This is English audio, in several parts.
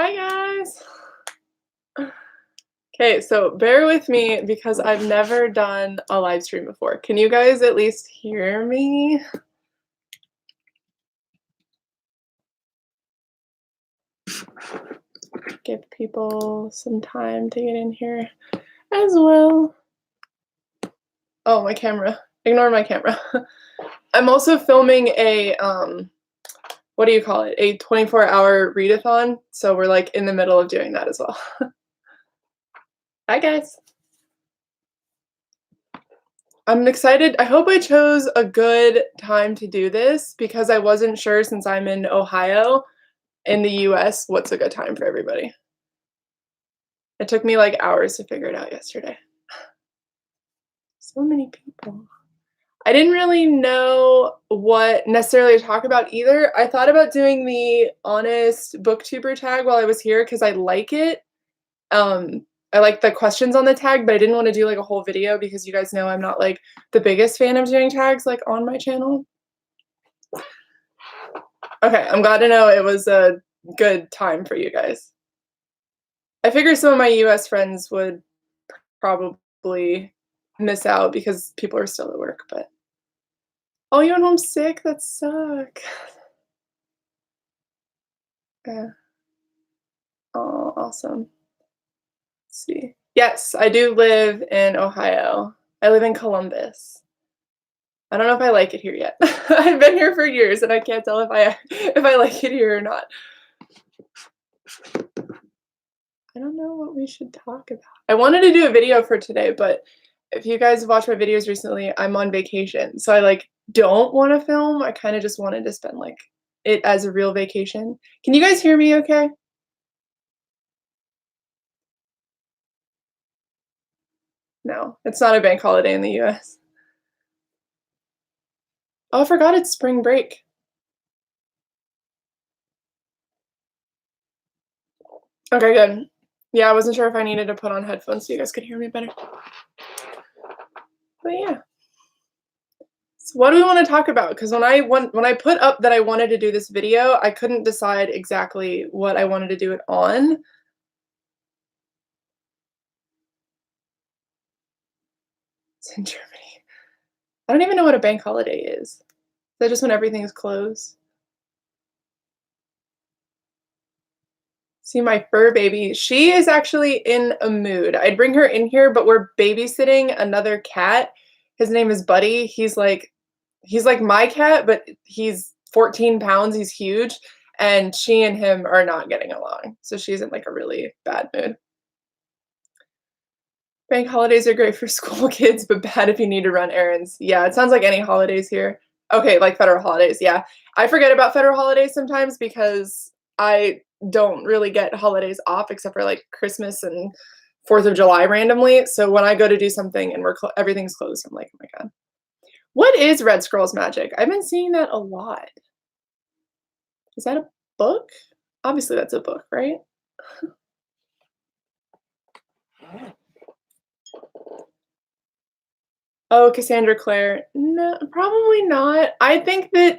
Hi guys. Okay, so bear with me because I've never done a live stream before. Can you guys at least hear me? Give people some time to get in here as well. Oh, my camera. Ignore my camera. I'm also filming a what do you call it? A 24-hour readathon, so we're like in the middle of doing that as well. Hi guys. I'm excited. I hope I chose a good time to do this because I wasn't sure since I'm in Ohio, in the US, what's a good time for everybody. It took me like hours to figure it out yesterday. So many people. I didn't really know what necessarily to talk about either. I thought about doing the honest booktuber tag while I was here because I like it. I like the questions on the tag, but I didn't want to do like a whole video because you guys know I'm not like the biggest fan of doing tags like on my channel. Okay, I'm glad to know it was a good time for you guys. I figure some of my US friends would probably miss out because people are still at work, but oh, you went home sick? That sucks. Yeah. Oh, awesome. Let's see. Yes, I do live in Ohio. I live in Columbus. I don't know if I like it here yet. I've been here for years and I can't tell if I like it here or not. I don't know what we should talk about. I wanted to do a video for today, but if you guys watch my videos recently, I'm on vacation. So I like don't want to film. I kind of just wanted to spend like it as a real vacation. Can you guys hear me okay? No, it's not a bank holiday in the US. Oh, I forgot it's spring break. Okay, good. Yeah, I wasn't sure if I needed to put on headphones so you guys could hear me better. But yeah. So what do we want to talk about? Because when I put up that I wanted to do this video, I couldn't decide exactly what I wanted to do it on. It's in Germany. I don't even know what a bank holiday is. Is that just when everything's closed? See my fur baby. She is actually in a mood. I'd bring her in here, but we're babysitting another cat. His name is Buddy. He's like my cat, but he's 14 pounds. He's huge. And she and him are not getting along. So she's in like a really bad mood. Bank holidays are great for school kids, but bad if you need to run errands. Yeah, it sounds like any holidays here. Okay, like federal holidays, yeah. I forget about federal holidays sometimes because I don't really get holidays off except for like Christmas and 4th of July randomly. So when I go to do something and everything's closed, I'm like, oh my god. What is Red Scrolls Magic? I've been seeing that a lot. Is that a book? Obviously that's a book, right? Oh, Cassandra Clare. No, probably not. I think that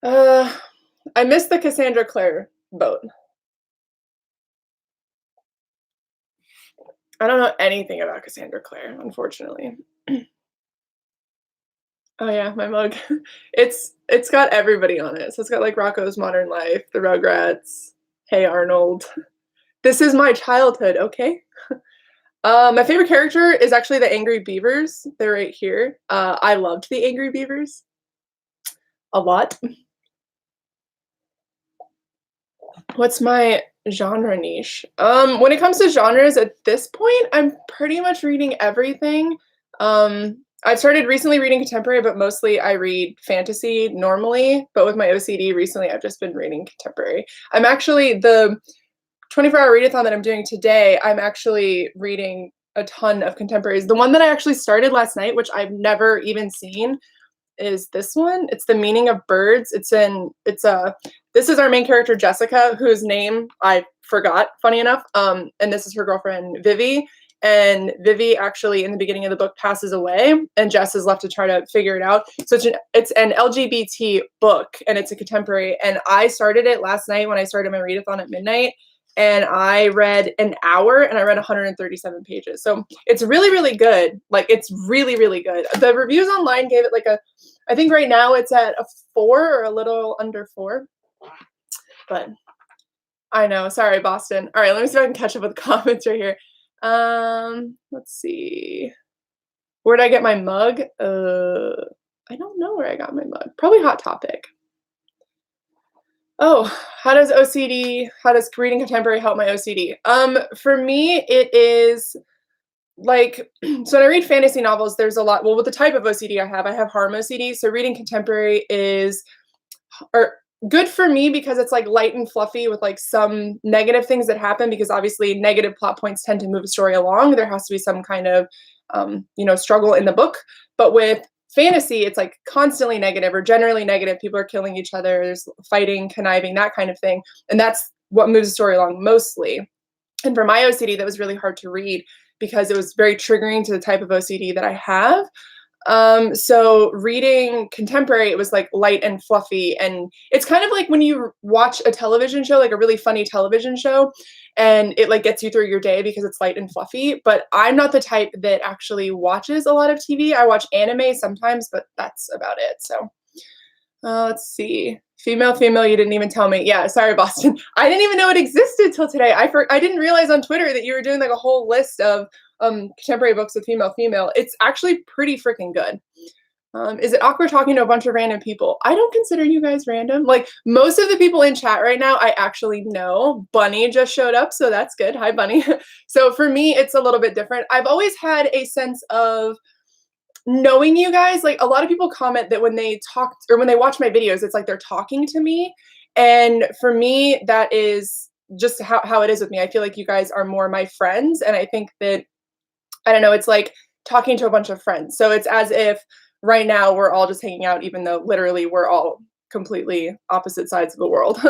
uh, I missed the Cassandra Clare boat. I don't know anything about Cassandra Clare, unfortunately. Oh yeah, my mug. It's got everybody on it. So it's got like Rocco's Modern Life, the Rugrats, Hey Arnold. This is my childhood, okay? My favorite character is actually the Angry Beavers. They're right here. I loved the Angry Beavers a lot. What's my genre niche? When it comes to genres at this point, I'm pretty much reading everything. I've started recently reading contemporary, but mostly I read fantasy normally. But with my OCD recently, I've just been reading contemporary. I'm actually the 24-hour readathon that I'm doing today, I'm actually reading a ton of contemporaries. The one that I actually started last night, which I've never even seen, is this one. It's The Meaning of Birds. This is our main character, Jessica, whose name I forgot, funny enough. And this is her girlfriend, Vivi. and Vivi actually in the beginning of the book passes away, and Jess is left to try to figure it out. So it's an LGBT book, and it's a contemporary. And I started it last night when I started my readathon at midnight, and I read an hour, and I read 137 pages. So it's really, really good. Like, it's really, really good. The reviews online gave it like a, I think right now it's at a 4 or a little under 4. But I know. Sorry, Boston. All right, let me see if I can catch up with the comments right here. Let's see. Where did I get my mug? I don't know where I got my mug. Probably Hot Topic. Oh, how does reading contemporary help my OCD? For me, it is like, so when I read fantasy novels, there's a lot, well, with the type of OCD I have harm OCD. So reading contemporary is, or good for me because it's like light and fluffy with like some negative things that happen, because obviously negative plot points tend to move a story along. There has to be some kind of, struggle in the book. But with fantasy, it's like constantly negative or generally negative. People are killing each other. There's fighting, conniving, that kind of thing. And that's what moves the story along mostly. And for my OCD, that was really hard to read because it was very triggering to the type of OCD that I have. So reading contemporary, it was like light and fluffy, and it's kind of like when you watch a television show, like a really funny television show, and it like gets you through your day because it's light and fluffy. But I'm not the type that actually watches a lot of TV. I watch anime sometimes, but that's about it. So let's see. Female, you didn't even tell me. Yeah, sorry, Boston. I didn't even know it existed till today. I didn't realize on Twitter that you were doing like a whole list of contemporary books with female. It's actually pretty freaking good. Is it awkward talking to a bunch of random people? I don't consider you guys random. Like, most of the people in chat right now, I actually know. Bunny just showed up, so that's good. Hi, Bunny. So for me, it's a little bit different. I've always had a sense of knowing you guys. Like, a lot of people comment that when they talk or when they watch my videos, it's like they're talking to me. And for me, that is just how it is with me. I feel like you guys are more my friends. And I think that, I don't know, it's like talking to a bunch of friends. So it's as if right now we're all just hanging out, even though literally we're all completely opposite sides of the world.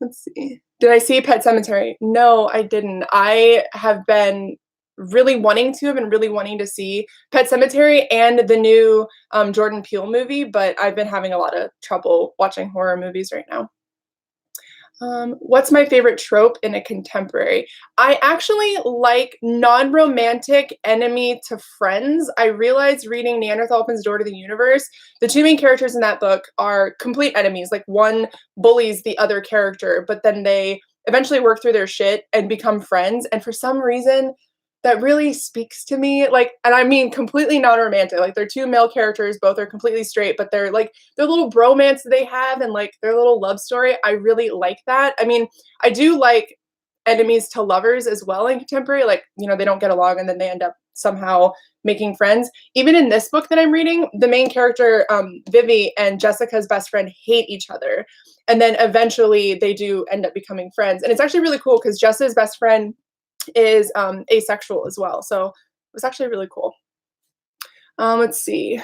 Let's see. Did I see Pet Sematary? No, I didn't. I have been really wanting to see Pet Sematary and the new Jordan Peele movie, but I've been having a lot of trouble watching horror movies right now. What's my favorite trope in a contemporary? I actually like non-romantic enemy to friends. I realized reading Neanderthal Opens Door to the Universe, the two main characters in that book are complete enemies. Like, one bullies the other character, but then they eventually work through their shit and become friends. And for some reason, that really speaks to me. Like, and I mean completely non-romantic. Like, they're two male characters, both are completely straight, but they're like their little bromance they have and like their little love story. I really like that. I mean, I do like enemies to lovers as well in contemporary. Like, they don't get along and then they end up somehow making friends. Even in this book that I'm reading, the main character, Vivi, and Jessica's best friend hate each other. And then eventually they do end up becoming friends. And it's actually really cool because Jessica's best friend is asexual as well. So it was actually really cool. Let's see.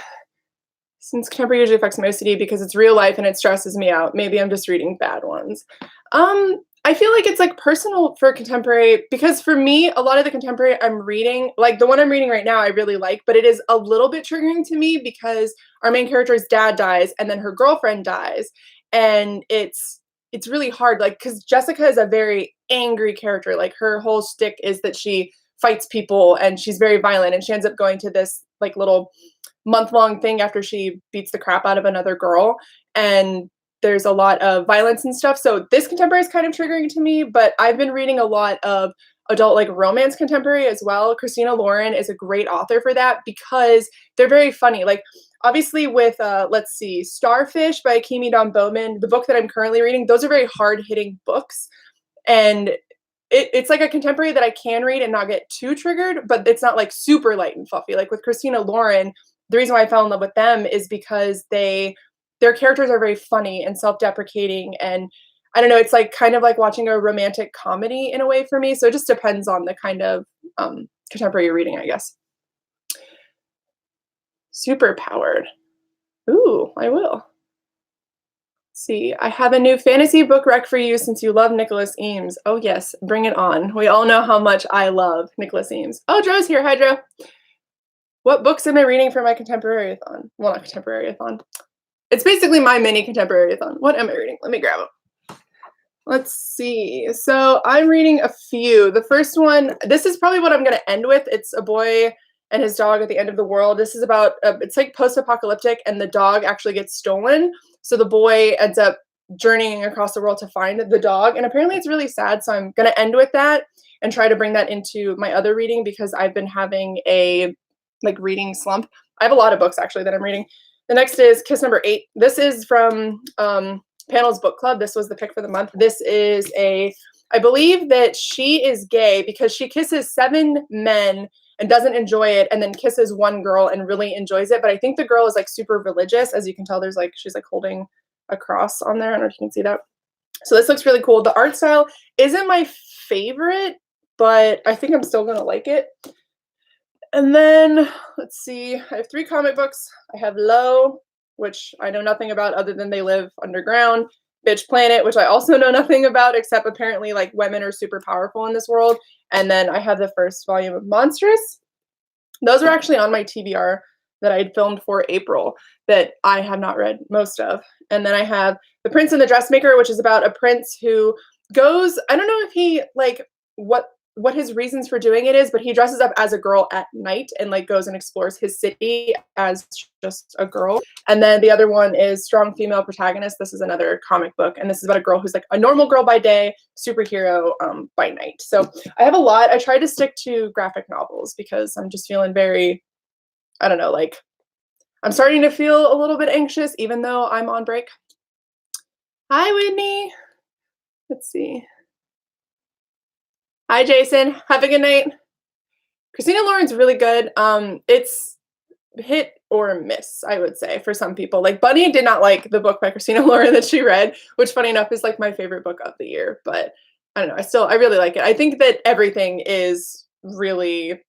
Since contemporary usually affects my OCD because it's real life and it stresses me out. Maybe I'm just reading bad ones. I feel like it's like personal for contemporary because for me, a lot of the contemporary I'm reading, like the one I'm reading right now, I really like, but it is a little bit triggering to me because our main character's dad dies and then her girlfriend dies. And it's really hard, like, because Jessica is a very angry character. Like, her whole shtick is that she fights people and she's very violent, and she ends up going to this like little month-long thing after she beats the crap out of another girl, and there's a lot of violence and stuff. So this contemporary is kind of triggering to me, but I've been reading a lot of adult like romance contemporary as well. Christina Lauren is a great author for that because they're very funny. Like, obviously with, let's see, Starfish by Akimi Don Bowman, the book that I'm currently reading, those are very hard-hitting books. And it's like a contemporary that I can read and not get too triggered, but it's not like super light and fluffy. Like with Christina Lauren, the reason why I fell in love with them is because their characters are very funny and self-deprecating, and I don't know, it's like kind of like watching a romantic comedy in a way for me. So it just depends on the kind of contemporary you're reading, I guess. Superpowered. Ooh, I will. See, I have a new fantasy book rec for you since you love Nicholas Eames. Oh yes, bring it on. We all know how much I love Nicholas Eames. Oh, Joe's here. Hi, Joe. What books am I reading for my contemporary-a-thon? Well, not contemporary-a-thon. It's basically my mini contemporary-a-thon. What am I reading? Let me grab them. Let's see. So I'm reading a few. The first one, this is probably what I'm going to end with. It's a boy and his dog at the end of the world. This is about, it's like post-apocalyptic, and the dog actually gets stolen. So the boy ends up journeying across the world to find the dog. And apparently it's really sad. So I'm going to end with that and try to bring that into my other reading because I've been having a reading slump. I have a lot of books actually that I'm reading. The next is Kiss Number 8. This is from Panels Book Club. This was the pick for the month. This is I believe that she is gay because she kisses 7 men and doesn't enjoy it, and then kisses one girl and really enjoys it. But I think the girl is like super religious. As you can tell, there's she's like holding a cross on there. I don't know if you can see that. So this looks really cool. The art style isn't my favorite, but I think I'm still going to like it. And then, let's see, I have 3 comic books. I have Low, which I know nothing about other than they live underground. Bitch Planet, which I also know nothing about, except apparently women are super powerful in this world. And then I have the first volume of Monstrous. Those are actually on my TBR that I had filmed for April that I have not read most of. And then I have The Prince and the Dressmaker, which is about a prince who goes, I don't know if he, what his reasons for doing it is, but he dresses up as a girl at night and goes and explores his city as just a girl. And then the other one is Strong Female Protagonist. This is another comic book, and this is about a girl who's a normal girl by day, superhero by night. So I have a lot. I try to stick to graphic novels because I'm just feeling very, I don't know, I'm starting to feel a little bit anxious even though I'm on break. Hi, Whitney. Let's see. Hi, Jason. Have a good night. Christina Lauren's really good. It's hit or miss, I would say, for some people. Bunny did not like the book by Christina Lauren that she read, which funny enough is my favorite book of the year. But I don't know. I really like it. I think that everything is really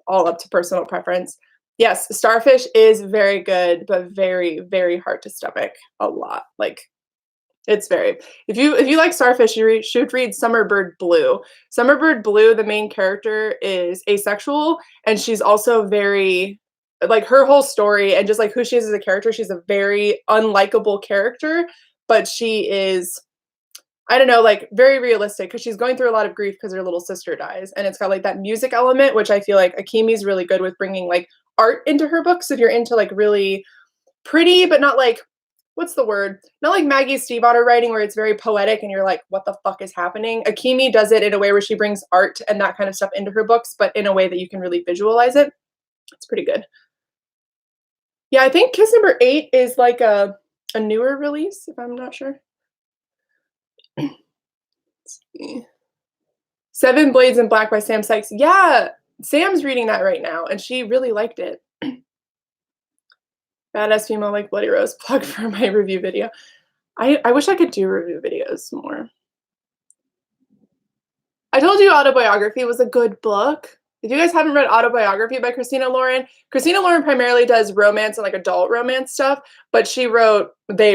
all up to personal preference. Yes, Starfish is very good, but very, very hard to stomach a lot. It's very, if you like Starfish, you should read Summerbird Blue. Summerbird Blue, the main character is asexual, and she's also very, her whole story and just who she is as a character, she's a very unlikable character, but she is, I don't know, very realistic because she's going through a lot of grief because her little sister dies, and it's got that music element, which I feel like Akimi's really good with bringing art into her books. If you're into really pretty, but not what's the word? Not like Maggie Stiefvater writing where it's very poetic and you're like, what the fuck is happening? Akimi does it in a way where she brings art and that kind of stuff into her books, but in a way that you can really visualize it. It's pretty good. Yeah, I think Kiss Number 8 is a newer release, if I'm not sure. Let's see. 7 Blades in Black by Sam Sykes. Yeah, Sam's reading that right now, and she really liked it. Badass female like Bloody Rose. Plug for my review video. I wish I could do review videos more. I told you Autobiography was a good book. If you guys haven't read Autobiography by Christina Lauren primarily does romance and adult romance stuff, but they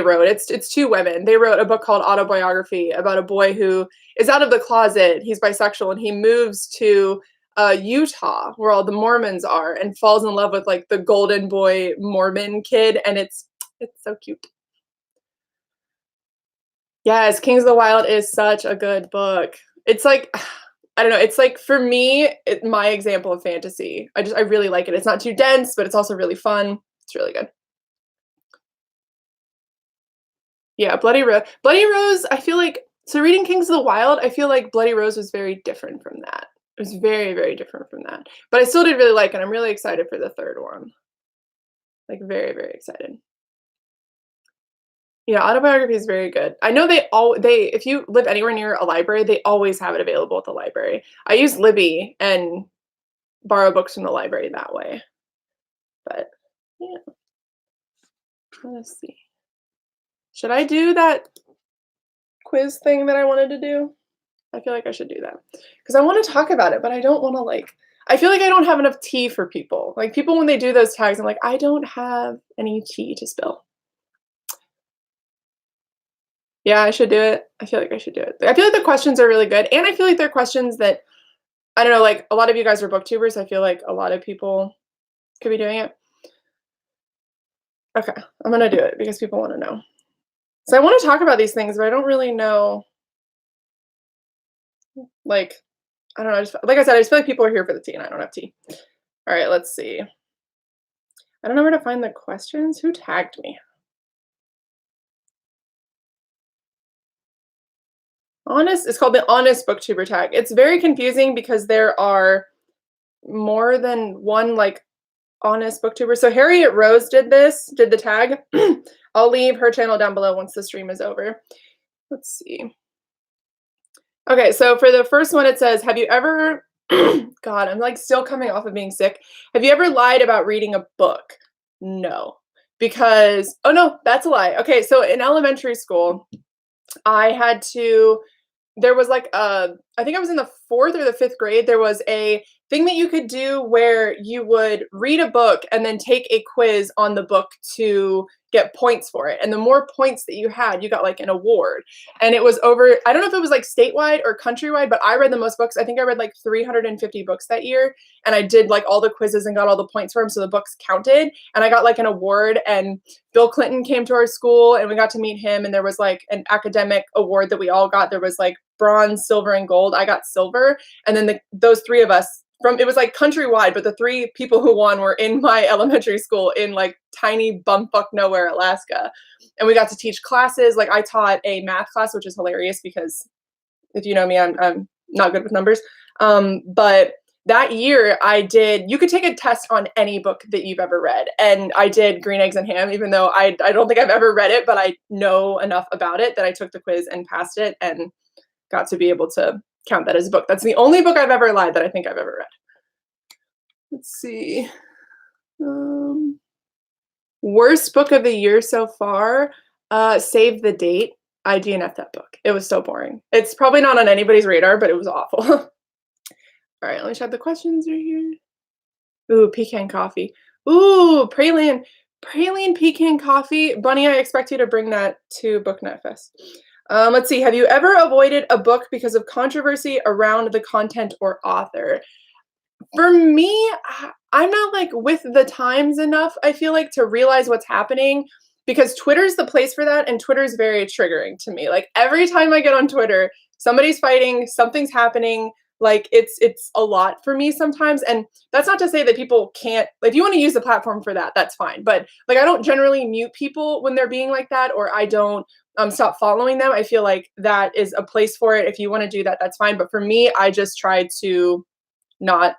wrote, it's 2 women. They wrote a book called Autobiography about a boy who is out of the closet. He's bisexual, and he moves to Utah, where all the Mormons are, and falls in love with the golden boy Mormon kid, and it's so cute. Yes, Kings of the Wild is such a good book. It's I don't know, it's for me, my example of fantasy. I really like it. It's not too dense, but it's also really fun. It's really good. Yeah, Bloody Rose, I feel so reading Kings of the Wild, I feel like Bloody Rose was very different from that. It was very, very different from that. But I still did really like it. I'm really excited for the 3rd one. Very, very excited. Yeah, Autobiography is very good. I know if you live anywhere near a library, they always have it available at the library. I use Libby and borrow books from the library that way. But yeah. Let's see. Should I do that quiz thing that I wanted to do? I feel like I should do that because I want to talk about it, but I don't want to I feel like I don't have enough tea for people. People when they do those tags, I'm I don't have any tea to spill. Yeah, I should do it. I feel like I should do it. I feel like the questions are really good, and I feel like they're questions that I don't know, like, a lot of you guys are booktubers, I feel like a lot of people could be doing it. Okay, I'm gonna do it because people wanna know. So I wanna talk about these things, but I don't really know, like, I don't know, I just like I said, I just feel like people are here for the tea, and I don't have tea. Alright, let's see. I don't know where to find the questions. Who tagged me? Honest it's called the Honest Booktuber tag. It's very confusing because there are more than one, like, Honest Booktuber. So Harriet Rose did the tag. I'll leave her channel down below once the stream is over. Let's see. Okay, so for the first one, it says, have you ever, God, I'm like still coming off of being sick. Have you ever lied about reading a book? No, because, oh no, that's a lie. Okay, so in elementary school, I had to there was like I think I was in the 4th or the 5th grade, there was a thing that you could do where you would read a book and then take a quiz on the book to get points for it. And the more points that you had, you got like an award. And it was over, I don't know if it was like statewide or countrywide, but I read the most books. I think I read like 350 books that year. And I did like all the quizzes and got all the points for them. So the books counted. And I got like an award. And Bill Clinton came to our school and we got to meet him. And there was like an academic award that we all got. There was like bronze, silver, and gold. I got silver. And then those three of us from it was like countrywide, but the 3 people who won were in my elementary school in like tiny bumfuck nowhere, Alaska. And we got to teach classes. Like I taught a math class, which is hilarious because if you know me, I'm not good with numbers. But that year you could take a test on any book that you've ever read. And I did Green Eggs and Ham, even though I don't think I've ever read it, but I know enough about it that I took the quiz and passed it and got to be able to count that as a book. That's the only book I've ever lied that I think I've ever read. Let's see. Worst book of the year so far, Save the Date. I DNF'd that book. It was so boring. It's probably not on anybody's radar, but it was awful. All right, let me check the questions right here. Ooh, pecan coffee. Ooh, praline. Praline pecan coffee. Bunny, I expect you to bring that to Book Nut Fest. Let's see. Have you ever avoided a book because of controversy around the content or author? For me, I'm not like with the times enough, I feel like, to realize what's happening because Twitter's the place for that, and Twitter's very triggering to me. Like every time I get on Twitter, somebody's fighting, something's happening. Like it's a lot for me sometimes. And that's not to say that people can't, like, if you want to use the platform for that, that's fine. But like I don't generally mute people when they're being like that, or I don't stop following them. I feel like that is a place for it. If you want to do that, that's fine. But for me, I just try to not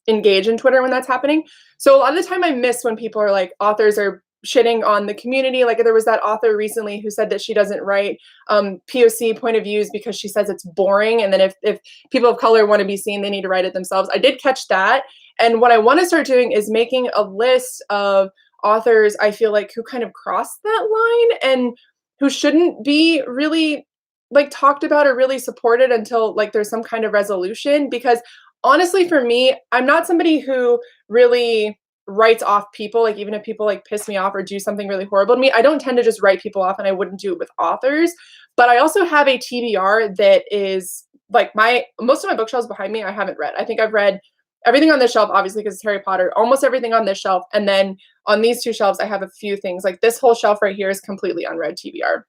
engage in Twitter when that's happening. So a lot of the time I miss when people are like, authors are shitting on the community. Like there was that author recently who said that she doesn't write POC point of views because she says it's boring. And then if people of color want to be seen, they need to write it themselves. I did catch that. And what I want to start doing is making a list of authors I feel like who kind of cross that line and who shouldn't be really like talked about or really supported until like there's some kind of resolution. Because honestly, for me, I'm not somebody who really writes off people. Like even if people like piss me off or do something really horrible to me, I don't tend to just write people off, and I wouldn't do it with authors. But I also have a TBR that is like most of my bookshelves behind me I haven't read. I think I've read everything on this shelf, obviously, because it's Harry Potter, almost everything on this shelf. And then on these 2 shelves, I have a few things. Like this whole shelf right here is completely unread TBR.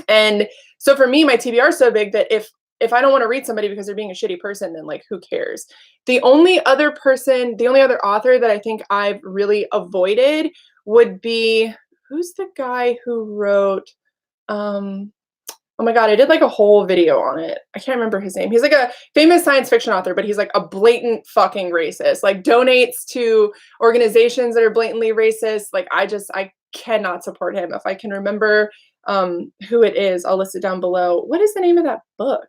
And so for me, my TBR is so big that if I don't want to read somebody because they're being a shitty person, then like who cares? The only other author that I think I've really avoided would be, who's the guy who wrote oh my God, I did like a whole video on it. I can't remember his name. He's like a famous science fiction author, but he's like a blatant fucking racist. Like donates to organizations that are blatantly racist. Like I cannot support him. If I can remember who it is, I'll list it down below. What is the name of that book?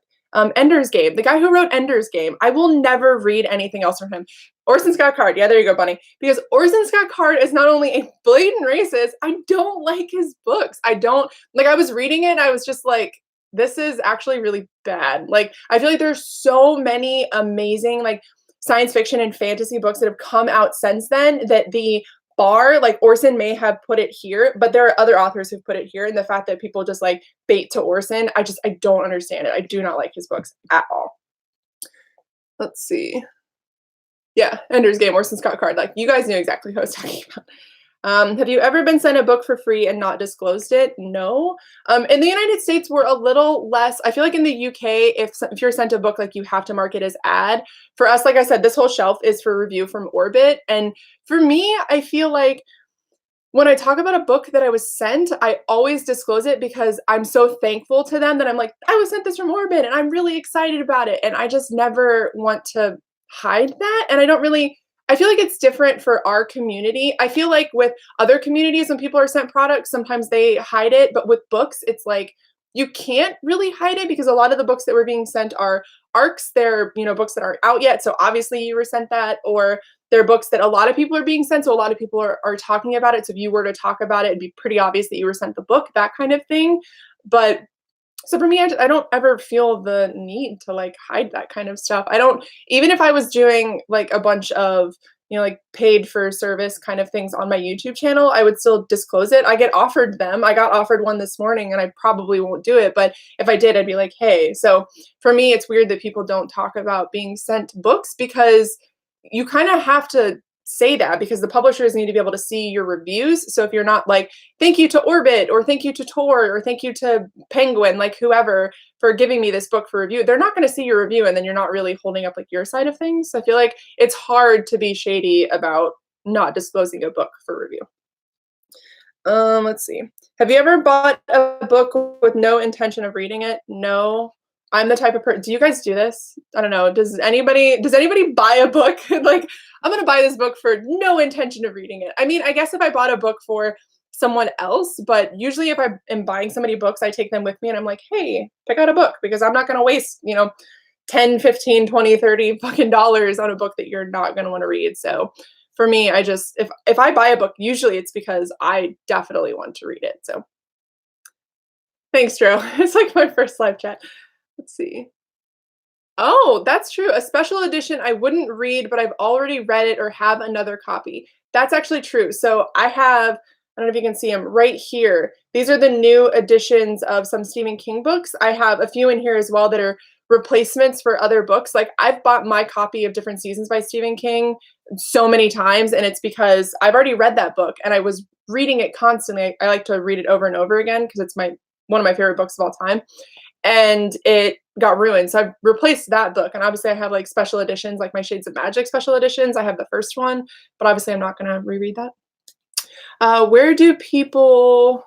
Ender's Game. The guy who wrote Ender's Game. I will never read anything else from him. Orson Scott Card. Yeah, there you go, Bunny. Because Orson Scott Card is not only a blatant racist, I don't like his books. I was reading it and I was just like, this is actually really bad. Like, I feel like there's so many amazing like science fiction and fantasy books that have come out since then that the bar, like Orson may have put it here, but there are other authors who've put it here, and the fact that people just like bait to Orson, I don't understand it. I do not like his books at all. Let's see. Yeah, Ender's Game, Orson Scott Card. Like you guys knew exactly who I was talking about. Have you ever been sent a book for free and not disclosed it? No. In the United States, we're a little less. I feel like in the UK, if you're sent a book, like you have to mark it as ad. For us, like I said, this whole shelf is for review from Orbit, and for me, I feel like when I talk about a book that I was sent, I always disclose it because I'm so thankful to them that I'm like, I was sent this from Orbit and I'm really excited about it. And I just never want to hide that. And I don't really, I feel like it's different for our community. I feel like with other communities, when people are sent products, sometimes they hide it. But with books, it's like you can't really hide it because a lot of the books that were being sent are arcs. They're, books that aren't out yet. So obviously you were sent that, or they're books that a lot of people are being sent, so a lot of people are talking about it. So if you were to talk about it, it'd be pretty obvious that you were sent the book, that kind of thing. But so for me, I don't ever feel the need to like hide that kind of stuff. I don't, even if I was doing like a bunch of, like paid for service kind of things on my YouTube channel, I would still disclose it. I get offered them. I got offered one this morning and I probably won't do it. But if I did, I'd be like, hey. So for me, it's weird that people don't talk about being sent books because you kind of have to say that because the publishers need to be able to see your reviews. So if you're not like, thank you to Orbit or thank you to Tor or thank you to Penguin, like whoever for giving me this book for review, they're not going to see your review and then you're not really holding up like your side of things. So I feel like it's hard to be shady about not disclosing a book for review. Let's see. Have you ever bought a book with no intention of reading it? No. I'm the type of person. Do you guys do this? I don't know. Does anybody buy a book like I'm going to buy this book for no intention of reading it? I mean, I guess if I bought a book for someone else, but usually if I am buying somebody books, I take them with me and I'm like, "Hey, pick out a book because I'm not going to waste, 10, 15, 20, 30 fucking dollars on a book that you're not going to want to read." So, for me, I just if I buy a book, usually it's because I definitely want to read it. So, thanks, Drew. It's like my first live chat. Let's see. Oh, that's true. A special edition I wouldn't read, but I've already read it or have another copy. That's actually true. So I don't know if you can see them right here. These are the new editions of some Stephen King books. I have a few in here as well that are replacements for other books. Like I've bought my copy of Different Seasons by Stephen King so many times, and it's because I've already read that book and I was reading it constantly. I like to read it over and over again because it's one of my favorite books of all time. And it got ruined. So I've replaced that book. And obviously I have like special editions, like my Shades of Magic special editions. I have the first one, but obviously I'm not going to reread that. Where do people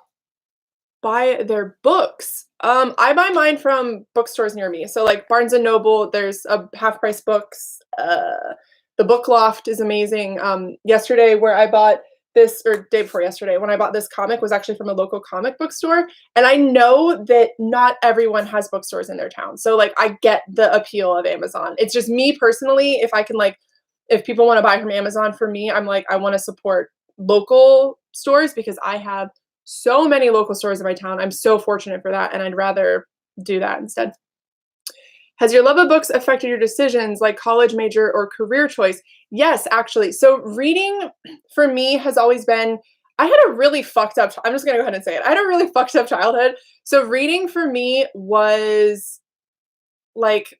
buy their books? I buy mine from bookstores near me. So like Barnes and Noble, there's a Half Price Books. The Book Loft is amazing. Yesterday where I bought this, or day before yesterday, when I bought this comic was actually from a local comic book store. And I know that not everyone has bookstores in their town. So like I get the appeal of Amazon. It's just me personally, if people want to buy from Amazon, for me, I'm like, I want to support local stores because I have so many local stores in my town. I'm so fortunate for that. And I'd rather do that instead. Has your love of books affected your decisions like college major or career choice? Yes, actually. So reading for me has always been, I had a really fucked up, I'm just going to go ahead and say it. I had a really fucked up childhood. So reading for me was like,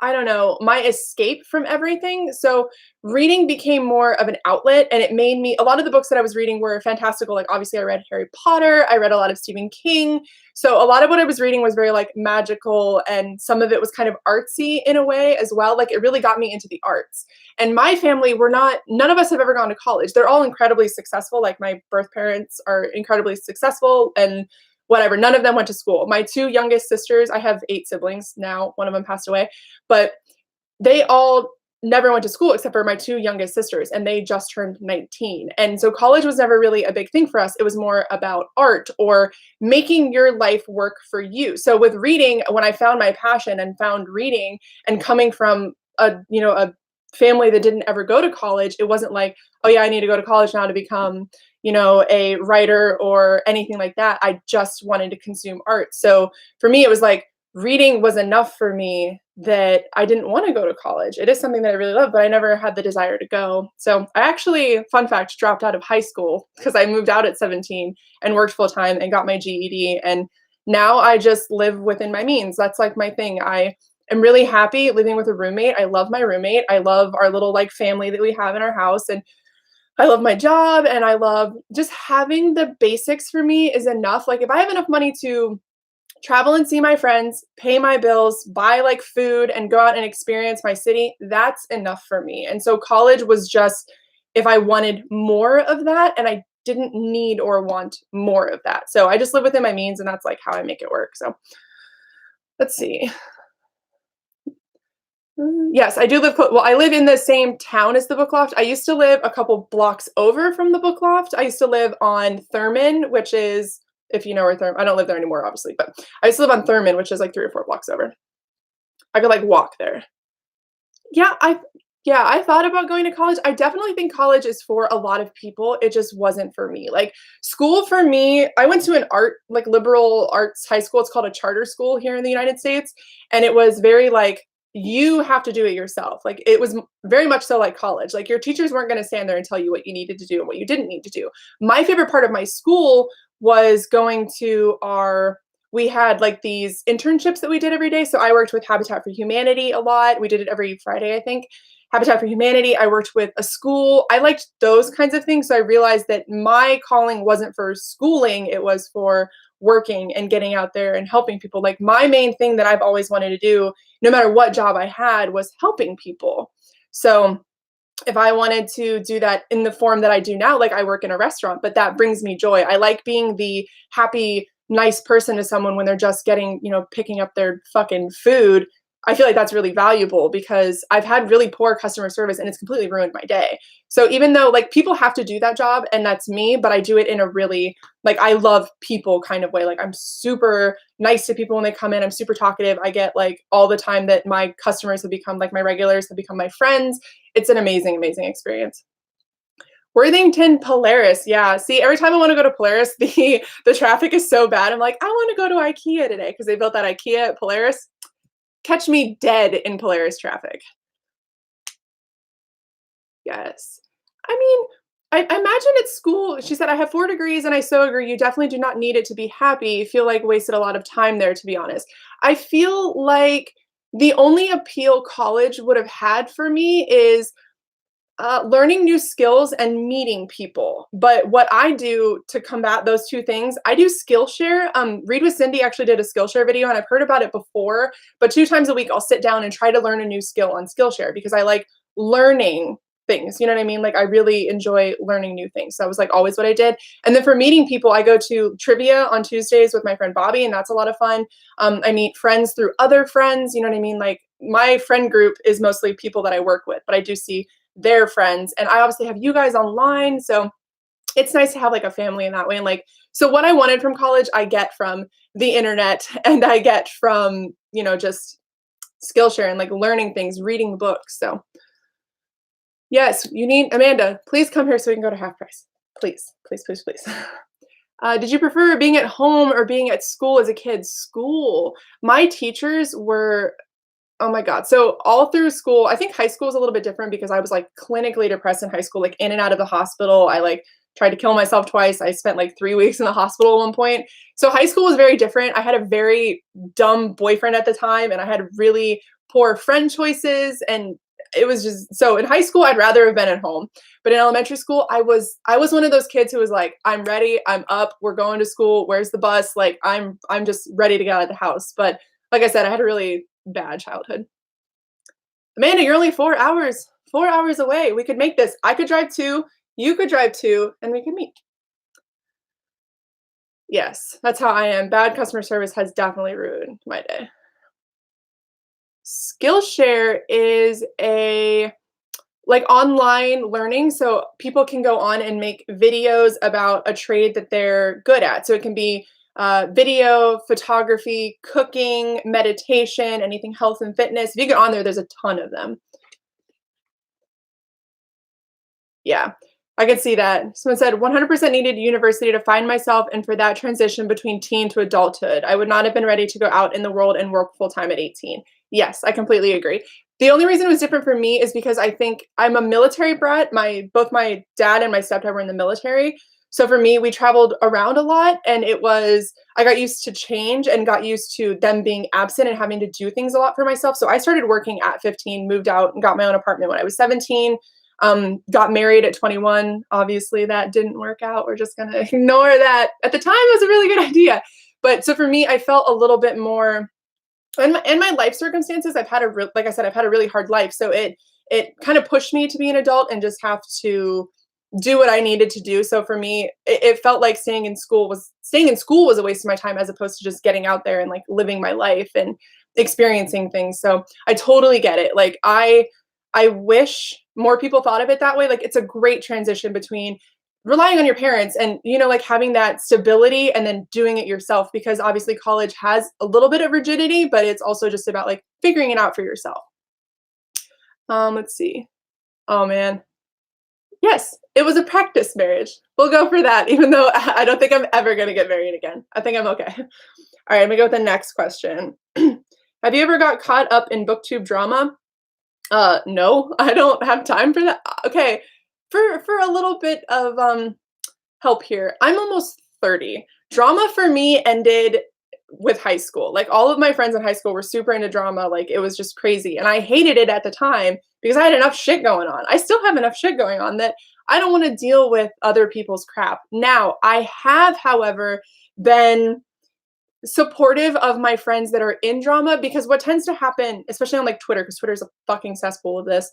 I don't know, my escape from everything. So reading became more of an outlet and it made me, a lot of the books that I was reading were fantastical. Like obviously I read Harry Potter, I read a lot of Stephen King. So a lot of what I was reading was very like magical and some of it was kind of artsy in a way as well. Like it really got me into the arts. And my family, none of us have ever gone to college. They're all incredibly successful. Like my birth parents are incredibly successful and whatever. None of them went to school. My two youngest sisters, I have 8 siblings now. One of them passed away, but they all never went to school except for my 2 youngest sisters, and they just turned 19. And so college was never really a big thing for us. It was more about art or making your life work for you. So with reading, when I found my passion and found reading and coming from a family that didn't ever go to college, it wasn't like, oh yeah, I need to go to college now to become a writer or anything like that. I just wanted to consume art. So for me, it was like reading was enough for me that I didn't want to go to college. It is something that I really love, but I never had the desire to go. So I actually, fun fact, dropped out of high school because I moved out at 17 and worked full time and got my GED. And now I just live within my means. That's like my thing. I am really happy living with a roommate. I love my roommate. I love our little like family that we have in our house. And I love my job and I love just having the basics for me is enough. Like if I have enough money to travel and see my friends, pay my bills, buy like food and go out and experience my city, that's enough for me. And so college was just if I wanted more of that and I didn't need or want more of that. So I just live within my means and that's like how I make it work. So let's see. Yes, I do live well, I live in the same town as the book loft. I used to live a couple blocks over from the book loft. I used to live on Thurman, which is if you know where Thurman I don't live there anymore, obviously, but I used to live on Thurman, which is like 3 or 4 blocks over. I could like walk there. Yeah, I thought about going to college. I definitely think college is for a lot of people. It just wasn't for me. Like school for me, I went to an art, like liberal arts high school. It's called a charter school here in the United States. And it was very like, you have to do it yourself. Like it was very much so like college. Like your teachers weren't going to stand there and tell you what you needed to do and what you didn't need to do. My favorite part of my school was going to our we had like these internships that we did every day. So I worked with Habitat for Humanity a lot. We did it every Friday, I think. Habitat for Humanity. I worked with a school. I liked those kinds of things. So I realized that my calling wasn't for schooling, it was for working and getting out there and helping people. Like my main thing that I've always wanted to do, no matter what job I had, was helping people. So if I wanted to do that in the form that I do now, like I work in a restaurant, but that brings me joy. I like being the happy, nice person to someone when they're just getting, picking up their fucking food. I feel like that's really valuable because I've had really poor customer service and it's completely ruined my day. So even though like people have to do that job and that's me, but I do it in a really like I love people kind of way. Like I'm super nice to people when they come in. I'm super talkative. I get like all the time that my customers have become like my regulars have become my friends. It's an amazing, amazing experience. Worthington Polaris. Yeah. See, every time I want to go to Polaris, the traffic is so bad. I'm like, I want to go to IKEA today because they built that IKEA at Polaris. Catch me dead in Polaris traffic. Yes. I mean, I imagine at school, she said, I have 4 degrees and I so agree. You definitely do not need it to be happy. You feel like wasted a lot of time there, to be honest. I feel like the only appeal college would have had for me is learning new skills and meeting people. But what I do to combat those two things, I do Skillshare. Read with Cindy actually did a Skillshare video, and I've heard about it before. But 2 times a week, I'll sit down and try to learn a new skill on Skillshare because I like learning things. You know what I mean? Like I really enjoy learning new things. So that was like always what I did. And then for meeting people, I go to trivia on Tuesdays with my friend Bobby, and that's a lot of fun. I meet friends through other friends. You know what I mean? Like my friend group is mostly people that I work with, but I do see their friends. And I obviously have you guys online. So it's nice to have like a family in that way. And like, so what I wanted from college, I get from the internet and I get from, just Skillshare and like learning things, reading books. So yes, you need Amanda, please come here so we can go to half price. Please, please, please, please. Did you prefer being at home or being at school as a kid? School. My teachers were oh my God. So all through school, I think high school is a little bit different because I was like clinically depressed in high school, like in and out of the hospital. I like tried to kill myself twice. I spent like 3 weeks in the hospital at one point. So high school was very different. I had a very dumb boyfriend at the time and I had really poor friend choices. And it was just, so in high school, I'd rather have been at home. But in elementary school, I was one of those kids who was like, I'm ready, I'm up, we're going to school, where's the bus? Like I'm just ready to get out of the house. But like I said, I had a really bad childhood. Amanda, you're only 4 hours away. We could make this. I could drive 2, you could drive 2, and we could meet. Yes, that's how I am. Bad customer service has definitely ruined my day. Skillshare is a like online learning. So people can go on and make videos about a trade that they're good at. So it can be video, photography, cooking, meditation, anything health and fitness. If you get on there, there's a ton of them. Yeah, I could see that. Someone said 100% needed university to find myself and for that transition between teen to adulthood. I would not have been ready to go out in the world and work full time at 18. Yes, I completely agree. The only reason it was different for me is because I think I'm a military brat. Both my dad and my stepdad were in the military. So for me, we traveled around a lot and I got used to change and got used to them being absent and having to do things a lot for myself. So I started working at 15, moved out and got my own apartment when I was 17. Got married at 21. Obviously that didn't work out. We're just going to ignore that. At the time it was a really good idea. But so for me, I felt a little bit more in my life circumstances, like I said, I've had a really hard life. So it kind of pushed me to be an adult and just have to do what I needed to do. So for me, it felt like staying in school was a waste of my time as opposed to just getting out there and like living my life and experiencing things. So I totally get it. Like I wish more people thought of it that way. Like it's a great transition between relying on your parents and like having that stability and then doing it yourself, because obviously college has a little bit of rigidity, but it's also just about like figuring it out for yourself. Let's see. Oh man. Yes, it was a practice marriage. We'll go for that, even though I don't think I'm ever going to get married again. I think I'm okay. All right, I'm gonna go with the next question. Have you ever got caught up in booktube drama? No, I don't have time for that. Okay, for a little bit of help here. I'm almost 30. Drama for me ended with high school. Like all of my friends in high school were super into drama. Like it was just crazy. And I hated it at the time because I had enough shit going on. I still have enough shit going on that I don't want to deal with other people's crap. Now, I have, however, been supportive of my friends that are in drama, because what tends to happen, especially on like Twitter, because Twitter's a fucking cesspool of this,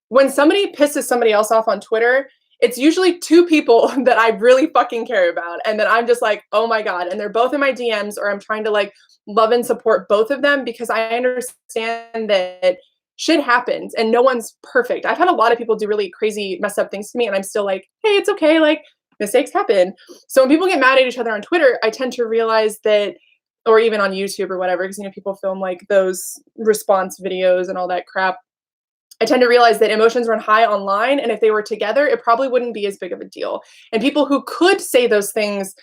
when somebody pisses somebody else off on Twitter, it's usually two people that I really fucking care about and that I'm just like, oh my God. And they're both in my DMs, or I'm trying to like love and support both of them because I understand that shit happens and no one's perfect. I've had a lot of people do really crazy, messed up things to me, and I'm still like, hey, it's okay. Like mistakes happen. So when people get mad at each other on Twitter, I tend to realize that, or even on YouTube or whatever, because people film like those response videos and all that crap. I tend to realize that emotions run high online, and if they were together, it probably wouldn't be as big of a deal. And people who could say those things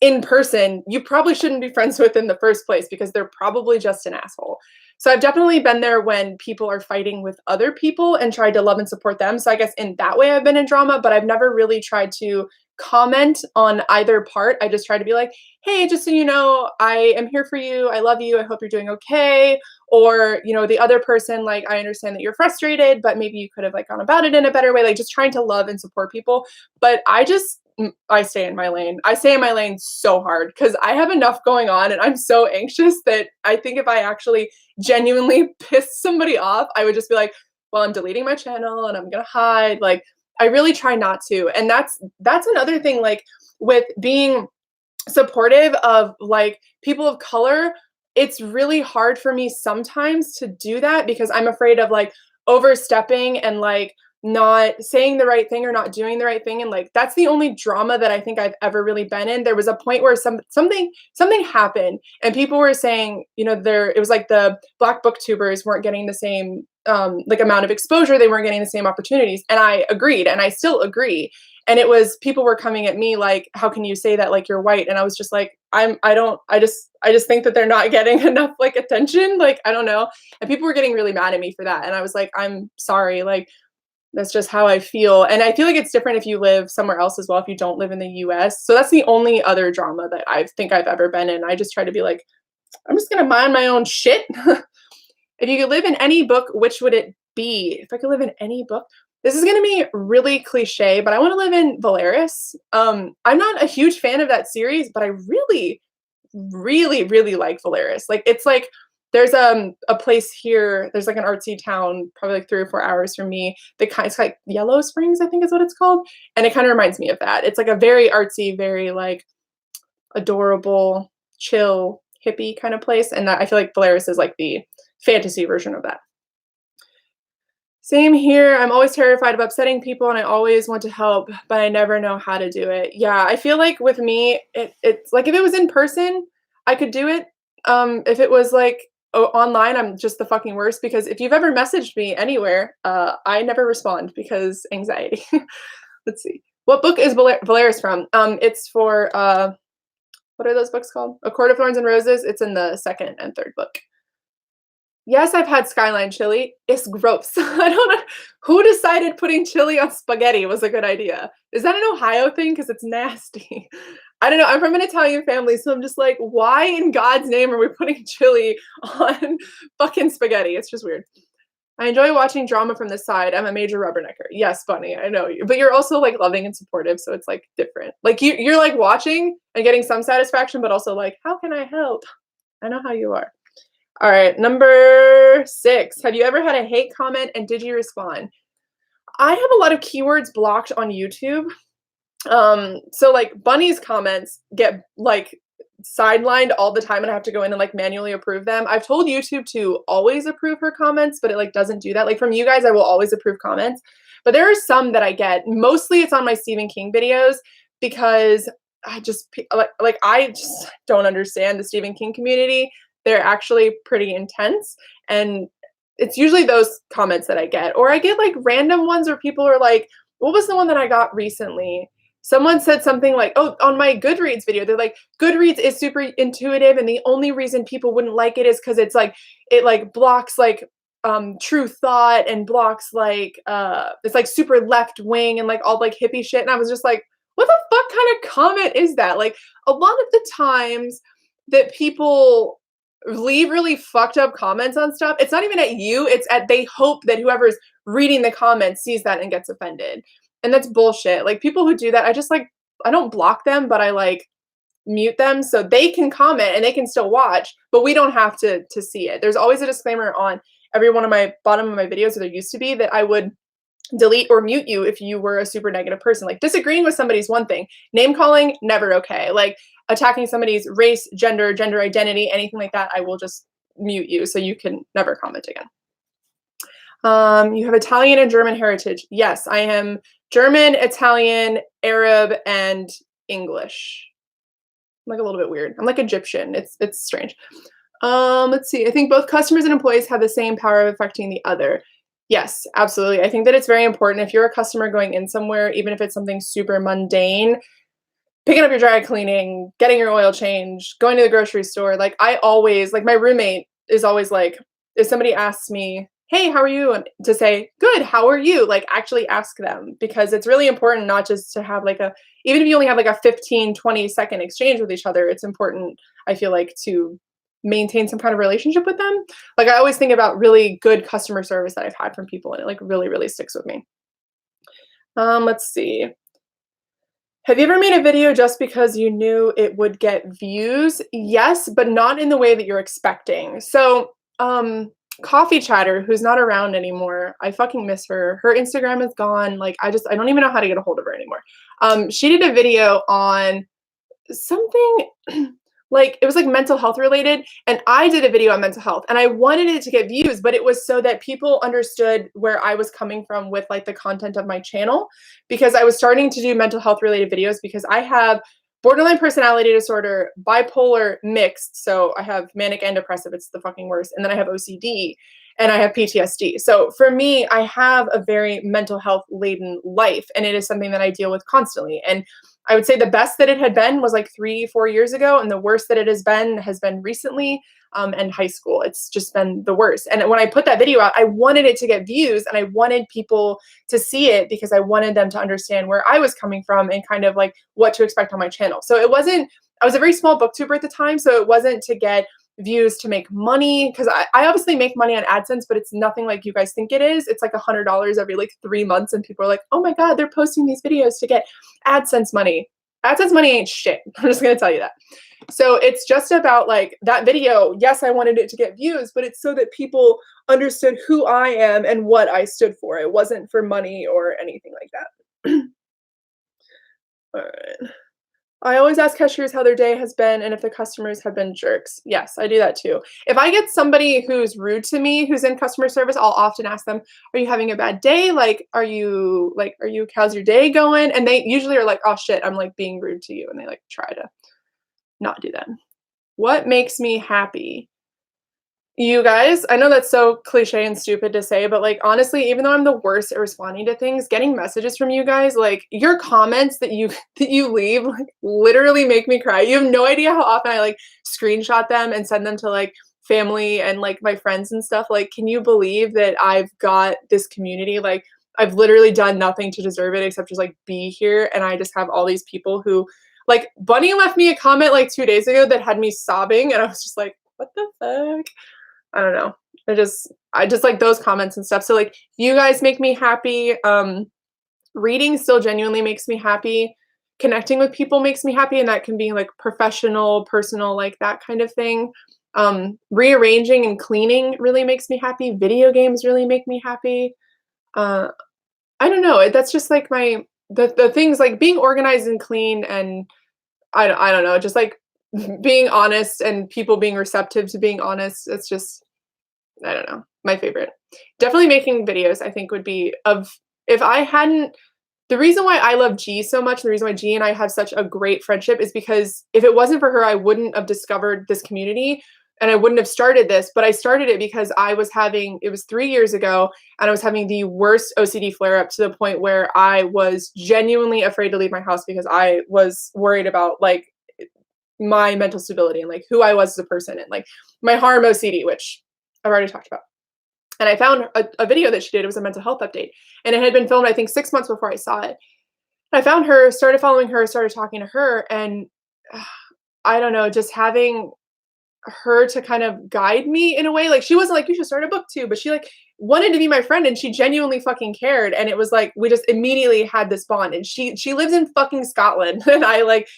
in person, you probably shouldn't be friends with in the first place because they're probably just an asshole. So I've definitely been there when people are fighting with other people and tried to love and support them. So I guess in that way I've been in drama, but I've never really tried to comment on either part. I just try to be like, hey, just so you know, I am here for you. I love you. I hope you're doing okay. Or, the other person, like, I understand that you're frustrated, but maybe you could have like gone about it in a better way. Like just trying to love and support people. But I stay in my lane. I stay in my lane so hard because I have enough going on and I'm so anxious that I think if I actually genuinely piss somebody off, I would just be like, well, I'm deleting my channel and I'm going to hide. Like, I really try not to. And that's another thing, like with being supportive of like people of color, it's really hard for me sometimes to do that because I'm afraid of like overstepping and like not saying the right thing or not doing the right thing. And like that's the only drama that I think I've ever really been in. There was a point where something happened and people were saying, it was like the Black booktubers weren't getting the same like amount of exposure, they weren't getting the same opportunities. And I agreed, and I still agree. And it was people were coming at me like, how can you say that, like you're white? And I was just like, I just think that they're not getting enough like attention. Like, I don't know. And people were getting really mad at me for that. And I was like, I'm sorry. Like, that's just how I feel. And I feel like it's different if you live somewhere else as well, if you don't live in the US. So that's the only other drama that I think I've ever been in. I just try to be like, I'm just going to mind my own shit. If you could live in any book, which would it be? If I could live in any book, this is going to be really cliche, but I want to live in Valeris. I'm not a huge fan of that series, but I really, really, really like Valeris. Like, it's like, there's a place here, there's like an artsy town, probably like 3 or 4 hours from me. It's like Yellow Springs, I think is what it's called. And it kind of reminds me of that. It's like a very artsy, very like adorable, chill, hippie kind of place. And I feel like Valeris is like the fantasy version of that. Same here. I'm always terrified of upsetting people and I always want to help, but I never know how to do it. Yeah, I feel like with me, it's like if it was in person, I could do it. If it was like online, I'm just the fucking worst because if you've ever messaged me anywhere, I never respond because anxiety. Let's see. What book is Valeris from? It's for, what are those books called? A Court of Thorns and Roses. It's in the second and third book. Yes, I've had Skyline chili. It's gross. I don't know who decided putting chili on spaghetti was a good idea. Is that an Ohio thing? Because it's nasty. I don't know. I'm from an Italian family, so I'm just like, why in God's name are we putting chili on fucking spaghetti? It's just weird. I enjoy watching drama from the side. I'm a major rubbernecker. Yes, funny. I know you, but you're also like loving and supportive, so it's like different. Like you're like watching and getting some satisfaction, but also like, how can I help? I know how you are. All right, number 6. Have you ever had a hate comment and did you respond? I have a lot of keywords blocked on YouTube. So like Bunny's comments get like sidelined all the time and I have to go in and like manually approve them. I've told YouTube to always approve her comments, but it like doesn't do that. Like from you guys, I will always approve comments. But there are some that I get. Mostly it's on my Stephen King videos because I just don't understand the Stephen King community. They're actually pretty intense and it's usually those comments that I get. Or I get like random ones where people are like, what was the one that I got recently? Someone said something like, oh, on my Goodreads video, they're like, Goodreads is super intuitive, and the only reason people wouldn't like it is because it's like it like blocks like true thought and blocks like it's like super left wing and like all like hippie shit. And I was just like, what the fuck kind of comment is that? Like a lot of the times that people leave really fucked up comments on stuff, it's not even at you, it's at they hope that whoever's reading the comments sees that and gets offended. And that's bullshit. Like people who do that, I just like I don't block them, but I like mute them so they can comment and they can still watch, but we don't have to see it. There's always a disclaimer on every one of my bottom of my videos, or there used to be, that I would delete or mute you if you were a super negative person. Like disagreeing with somebody's one thing. Name calling, never okay. Like attacking somebody's race, gender identity, anything like that, I will just mute you so you can never comment again. You have Italian and German heritage. Yes, I am German, Italian, Arab, and English. I'm like a little bit weird. I'm like Egyptian. It's strange. Let's see. I think both customers and employees have the same power of affecting the other. Yes, absolutely. I think that it's very important if you're a customer going in somewhere, even if it's something super mundane, picking up your dry cleaning, getting your oil changed, going to the grocery store. Like I always, like my roommate is always like, if somebody asks me, hey, how are you? And to say, good, how are you? Like actually ask them, because it's really important not just to have like even if you only have like a 15, 20-second exchange with each other, it's important, I feel like, to maintain some kind of relationship with them. Like I always think about really good customer service that I've had from people, and it like really, really sticks with me. Let's see. Have you ever made a video just because you knew it would get views? Yes, but not in the way that you're expecting. So, Coffee Chatter, who's not around anymore, I fucking miss her. Her Instagram is gone. Like, I don't even know how to get a hold of her anymore. She did a video on something like it was like mental health related, and I did a video on mental health, and I wanted it to get views, but it was so that people understood where I was coming from with like the content of my channel, because I was starting to do mental health related videos because I have borderline personality disorder, bipolar mixed, so I have manic and depressive, it's the fucking worst, and then I have OCD and I have PTSD. So for me, I have a very mental health laden life, and it is something that I deal with constantly. And I would say the best that it had been was like 3-4 years ago, and the worst that it has been recently, and high school. It's just been the worst. And when I put that video out, I wanted it to get views, and I wanted people to see it because I wanted them to understand where I was coming from and kind of like what to expect on my channel. So it wasn't, I was a very small booktuber at the time, so it wasn't to get views to make money, because I obviously make money on AdSense, but it's nothing like you guys think it is. It's like $100 every like 3 months, and people are like, oh my God, they're posting these videos to get AdSense money. AdSense money ain't shit. I'm just gonna tell you that. So it's just about like that video. Yes, I wanted it to get views, but it's so that people understood who I am and what I stood for. It wasn't for money or anything like that. All right. I always ask cashiers how their day has been and if the customers have been jerks. Yes, I do that too. If I get somebody who's rude to me, who's in customer service, I'll often ask them, are you having a bad day? Like, how's your day going? And they usually are like, oh shit, I'm like being rude to you. And they like try to not do that. What makes me happy? You guys, I know that's so cliche and stupid to say, but like honestly, even though I'm the worst at responding to things, getting messages from you guys, like your comments that you leave, like literally make me cry. You have no idea how often I like screenshot them and send them to like family and like my friends and stuff. Like, can you believe that I've got this community? Like, I've literally done nothing to deserve it except just like be here. And I just have all these people who, like, Bunny left me a comment like 2 days ago that had me sobbing. And I was just like, what the fuck? I don't know. I just like those comments and stuff. So like you guys make me happy. Reading still genuinely makes me happy. Connecting with people makes me happy, and that can be like professional, personal, like that kind of thing. Rearranging and cleaning really makes me happy. Video games really make me happy. Uh, I don't know. That's just like the things like being organized and clean, and I don't know, just like being honest and people being receptive to being honest. It's just I don't know, my favorite. Definitely making videos, I think would be of if I hadn't the reason why I love G so much, the reason why G and I have such a great friendship is because if it wasn't for her, I wouldn't have discovered this community and I wouldn't have started this. But I started it because it was 3 years ago, and I was having the worst OCD flare up to the point where I was genuinely afraid to leave my house because I was worried about like my mental stability and like who I was as a person and like my harm OCD, which I've already talked about. And I found a video that she did. It was a mental health update. And it had been filmed, I think, 6 months before I saw it. I found her, started following her, started talking to her. And I don't know, just having her to kind of guide me in a way. Like, she wasn't like, you should start a book too. But she, like, wanted to be my friend. And she genuinely fucking cared. And it was like, we just immediately had this bond. And she lives in fucking Scotland. And I, like,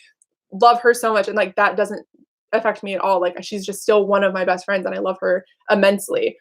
love her so much. And, like, that doesn't affect me at all. Like, she's just still one of my best friends. And I love her immensely.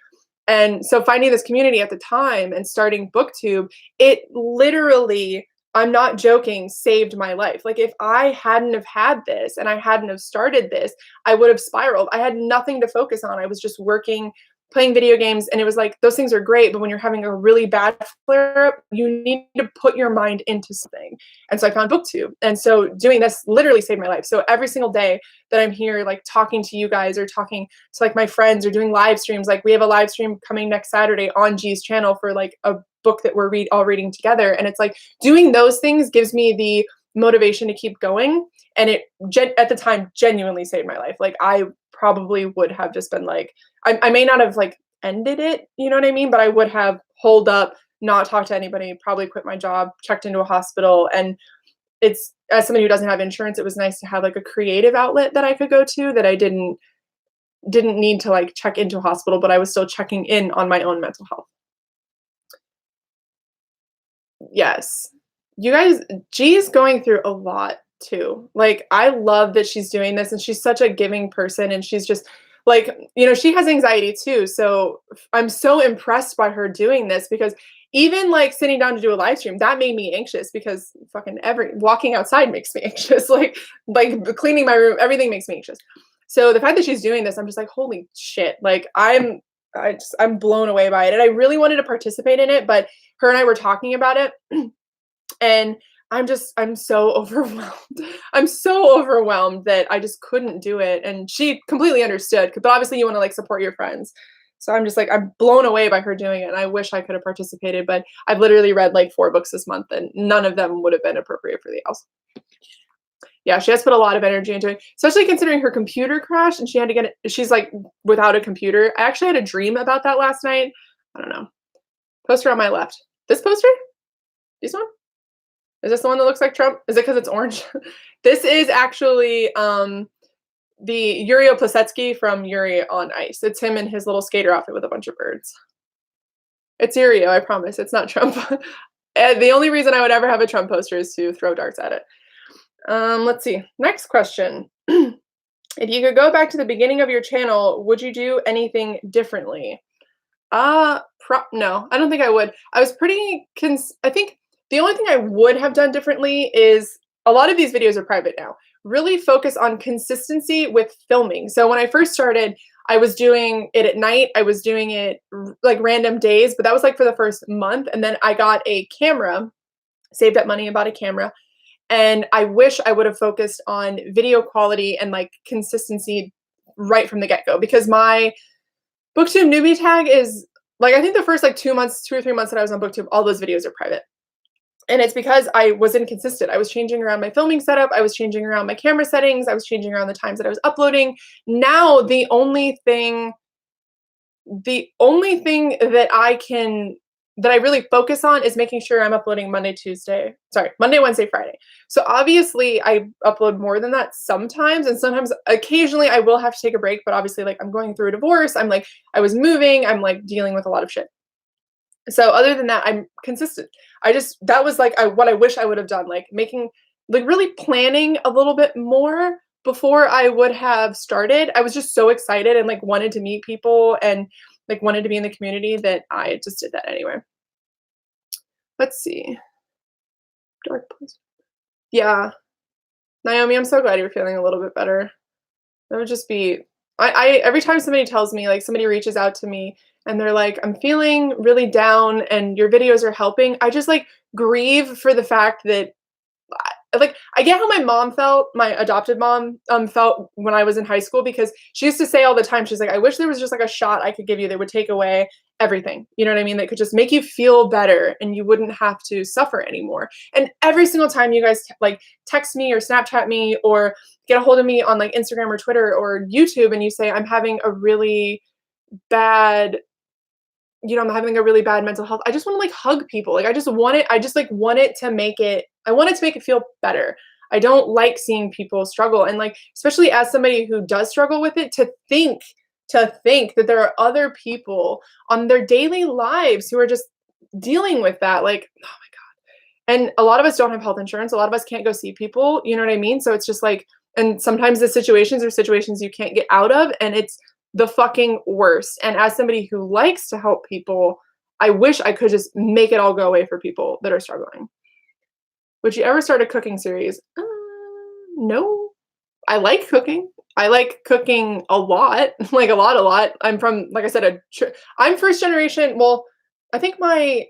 And so finding this community at the time and starting BookTube, it literally, I'm not joking, saved my life. Like if I hadn't have had this and I hadn't have started this, I would have spiraled. I had nothing to focus on. I was just working, playing video games, and it was like, those things are great, but when you're having a really bad flare up, you need to put your mind into something. And so I found BookTube. And so doing this literally saved my life. So every single day that I'm here, like talking to you guys or talking to like my friends or doing live streams, like we have a live stream coming next Saturday on G's channel for like a book that we're all reading together. And it's like doing those things gives me the motivation to keep going. And it at the time genuinely saved my life. Like I probably would have just been like, I may not have like ended it, you know what I mean? But I would have holed up, not talked to anybody, probably quit my job, checked into a hospital. And it's, as somebody who doesn't have insurance, it was nice to have like a creative outlet that I could go to that I didn't need to like check into a hospital, but I was still checking in on my own mental health. Yes. You guys, G is going through a lot too. Like, I love that she's doing this, and she's such a giving person, and she's just like, you know, she has anxiety too. So I'm so impressed by her doing this because even like sitting down to do a live stream, that made me anxious because fucking walking outside makes me anxious. Like cleaning my room, everything makes me anxious. So the fact that she's doing this, I'm just like, holy shit. Like I'm blown away by it. And I really wanted to participate in it, but her and I were talking about it and I'm so overwhelmed. I'm so overwhelmed that I just couldn't do it. And she completely understood, but obviously you want to like support your friends. So I'm just like, I'm blown away by her doing it. And I wish I could have participated, but I've literally read like 4 books this month and none of them would have been appropriate for the house. Yeah, she has put a lot of energy into it, especially considering her computer crashed and she had to get it. She's like without a computer. I actually had a dream about that last night. I don't know. Poster on my left. This poster? This one? Is this the one that looks like Trump? Is it because it's orange? This is actually the Yuri Plisetsky from Yuri on Ice. It's him in his little skater outfit with a bunch of birds. It's Yurio, I promise. It's not Trump. The only reason I would ever have a Trump poster is to throw darts at it. Let's see. Next question. If you could go back to the beginning of your channel, would you do anything differently? No, I don't think I would. I was pretty I think the only thing I would have done differently is a lot of these videos are private now. Really focus on consistency with filming. So when I first started, I was doing it at night. I was doing it like random days, but that was like for the first month. And then I got a camera, saved up money and bought a camera. And I wish I would have focused on video quality and like consistency right from the get-go, because my BookTube newbie tag is like, I think the first like 2 months, 2 or 3 months that I was on BookTube, all those videos are private. And it's because I was inconsistent. I was changing around my filming setup, I was changing around my camera settings, I was changing around the times that I was uploading. Now the only thing that I really focus on is making sure I'm uploading Monday, Wednesday, Friday. So obviously I upload more than that sometimes, and sometimes occasionally I will have to take a break, but obviously like I'm going through a divorce, I was moving, I'm like dealing with a lot of shit. So other than that, I'm consistent. That was like what I wish I would have done, like really planning a little bit more before I would have started. I was just so excited and like wanted to meet people and like wanted to be in the community that I just did that anyway. Let's see. Dark place. Yeah. Naomi, I'm so glad you're feeling a little bit better. That would just be I every time somebody tells me, like somebody reaches out to me and they're like, "I'm feeling really down and your videos are helping." I just like grieve for the fact that I get how my mom felt, my adopted mom, felt when I was in high school because she used to say all the time, she's like, "I wish there was just like a shot I could give you that would take away everything." You know what I mean? That could just make you feel better and you wouldn't have to suffer anymore. And every single time you guys like text me or Snapchat me or get a hold of me on like Instagram or Twitter or YouTube and you say I'm having a really bad I'm having a really bad mental health. I just want to like hug people. Like I just like want it to make it I want it to make it feel better. I don't like seeing people struggle and like especially as somebody who does struggle with it to think that there are other people on their daily lives who are just dealing with that like oh my god. And a lot of us don't have health insurance. A lot of us can't go see people, you know what I mean? So it's just like and sometimes the situations are situations you can't get out of and it's the fucking worst. And as somebody who likes to help people, I wish I could just make it all go away for people that are struggling. Would you ever start a cooking series? No. I like cooking. I like cooking a lot, like a lot, a lot. I'm from, like I said, I'm first generation. Well, I think my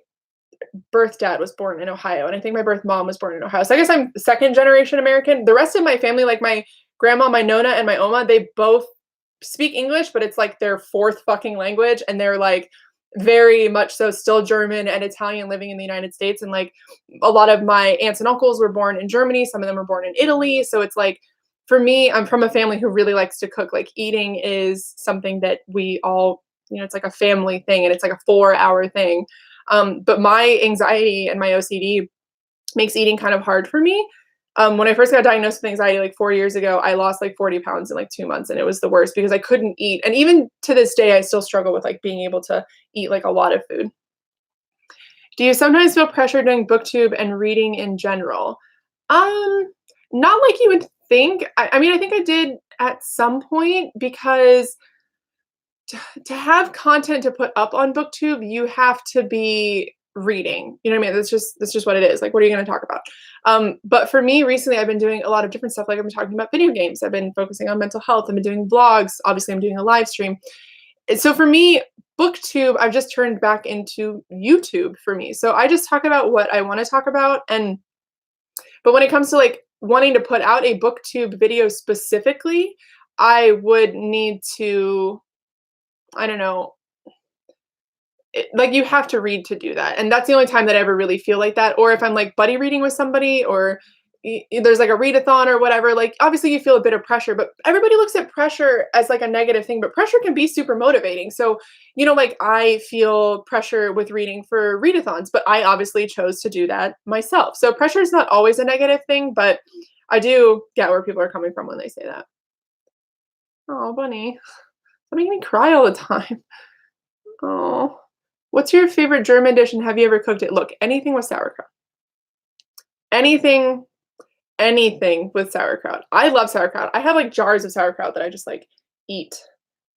birth dad was born in Ohio, and I think my birth mom was born in Ohio. So I guess I'm second generation American. The rest of my family, like my grandma, my nona, and my oma, they both speak English, but it's like their fourth fucking language, and they're like very much so still German and Italian living in the United States. And like a lot of my aunts and uncles were born in Germany, some of them were born in Italy. So it's like for me, I'm from a family who really likes to cook. Like eating is something that we all, it's like a family thing and it's like a 4-hour thing. But my anxiety and my OCD makes eating kind of hard for me. When I first got diagnosed with anxiety like 4 years ago, I lost like 40 pounds in like 2 months and it was the worst because I couldn't eat. And even to this day, I still struggle with like being able to eat like a lot of food. Do you sometimes feel pressure doing booktube and reading in general? Um, Not like you would think. I mean, I think I did at some point because to have content to put up on booktube you have to be reading, you know what I mean? That's just what it is. Like what are you going to talk about? But for me recently I've been doing a lot of different stuff. Like I've been talking about video games, I've been focusing on mental health, I've been doing vlogs, obviously I'm doing a live stream. And so for me booktube I've just turned back into YouTube for me. So I just talk about what I want to talk about. And but when it comes to like wanting to put out a booktube video specifically, I would need to, I don't know, like you have to read to do that. And that's the only time that I ever really feel like that. Or if I'm like buddy reading with somebody or there's like a readathon or whatever, like obviously you feel a bit of pressure, but everybody looks at pressure as like a negative thing, but pressure can be super motivating. So, like I feel pressure with reading for readathons, but I obviously chose to do that myself. So pressure is not always a negative thing, but I do get where people are coming from when they say that. Oh, bunny. Don't make me cry all the time. Oh. What's your favorite German dish and have you ever cooked it? Look, anything with sauerkraut. Anything, anything with sauerkraut. I love sauerkraut. I have like jars of sauerkraut that I just like eat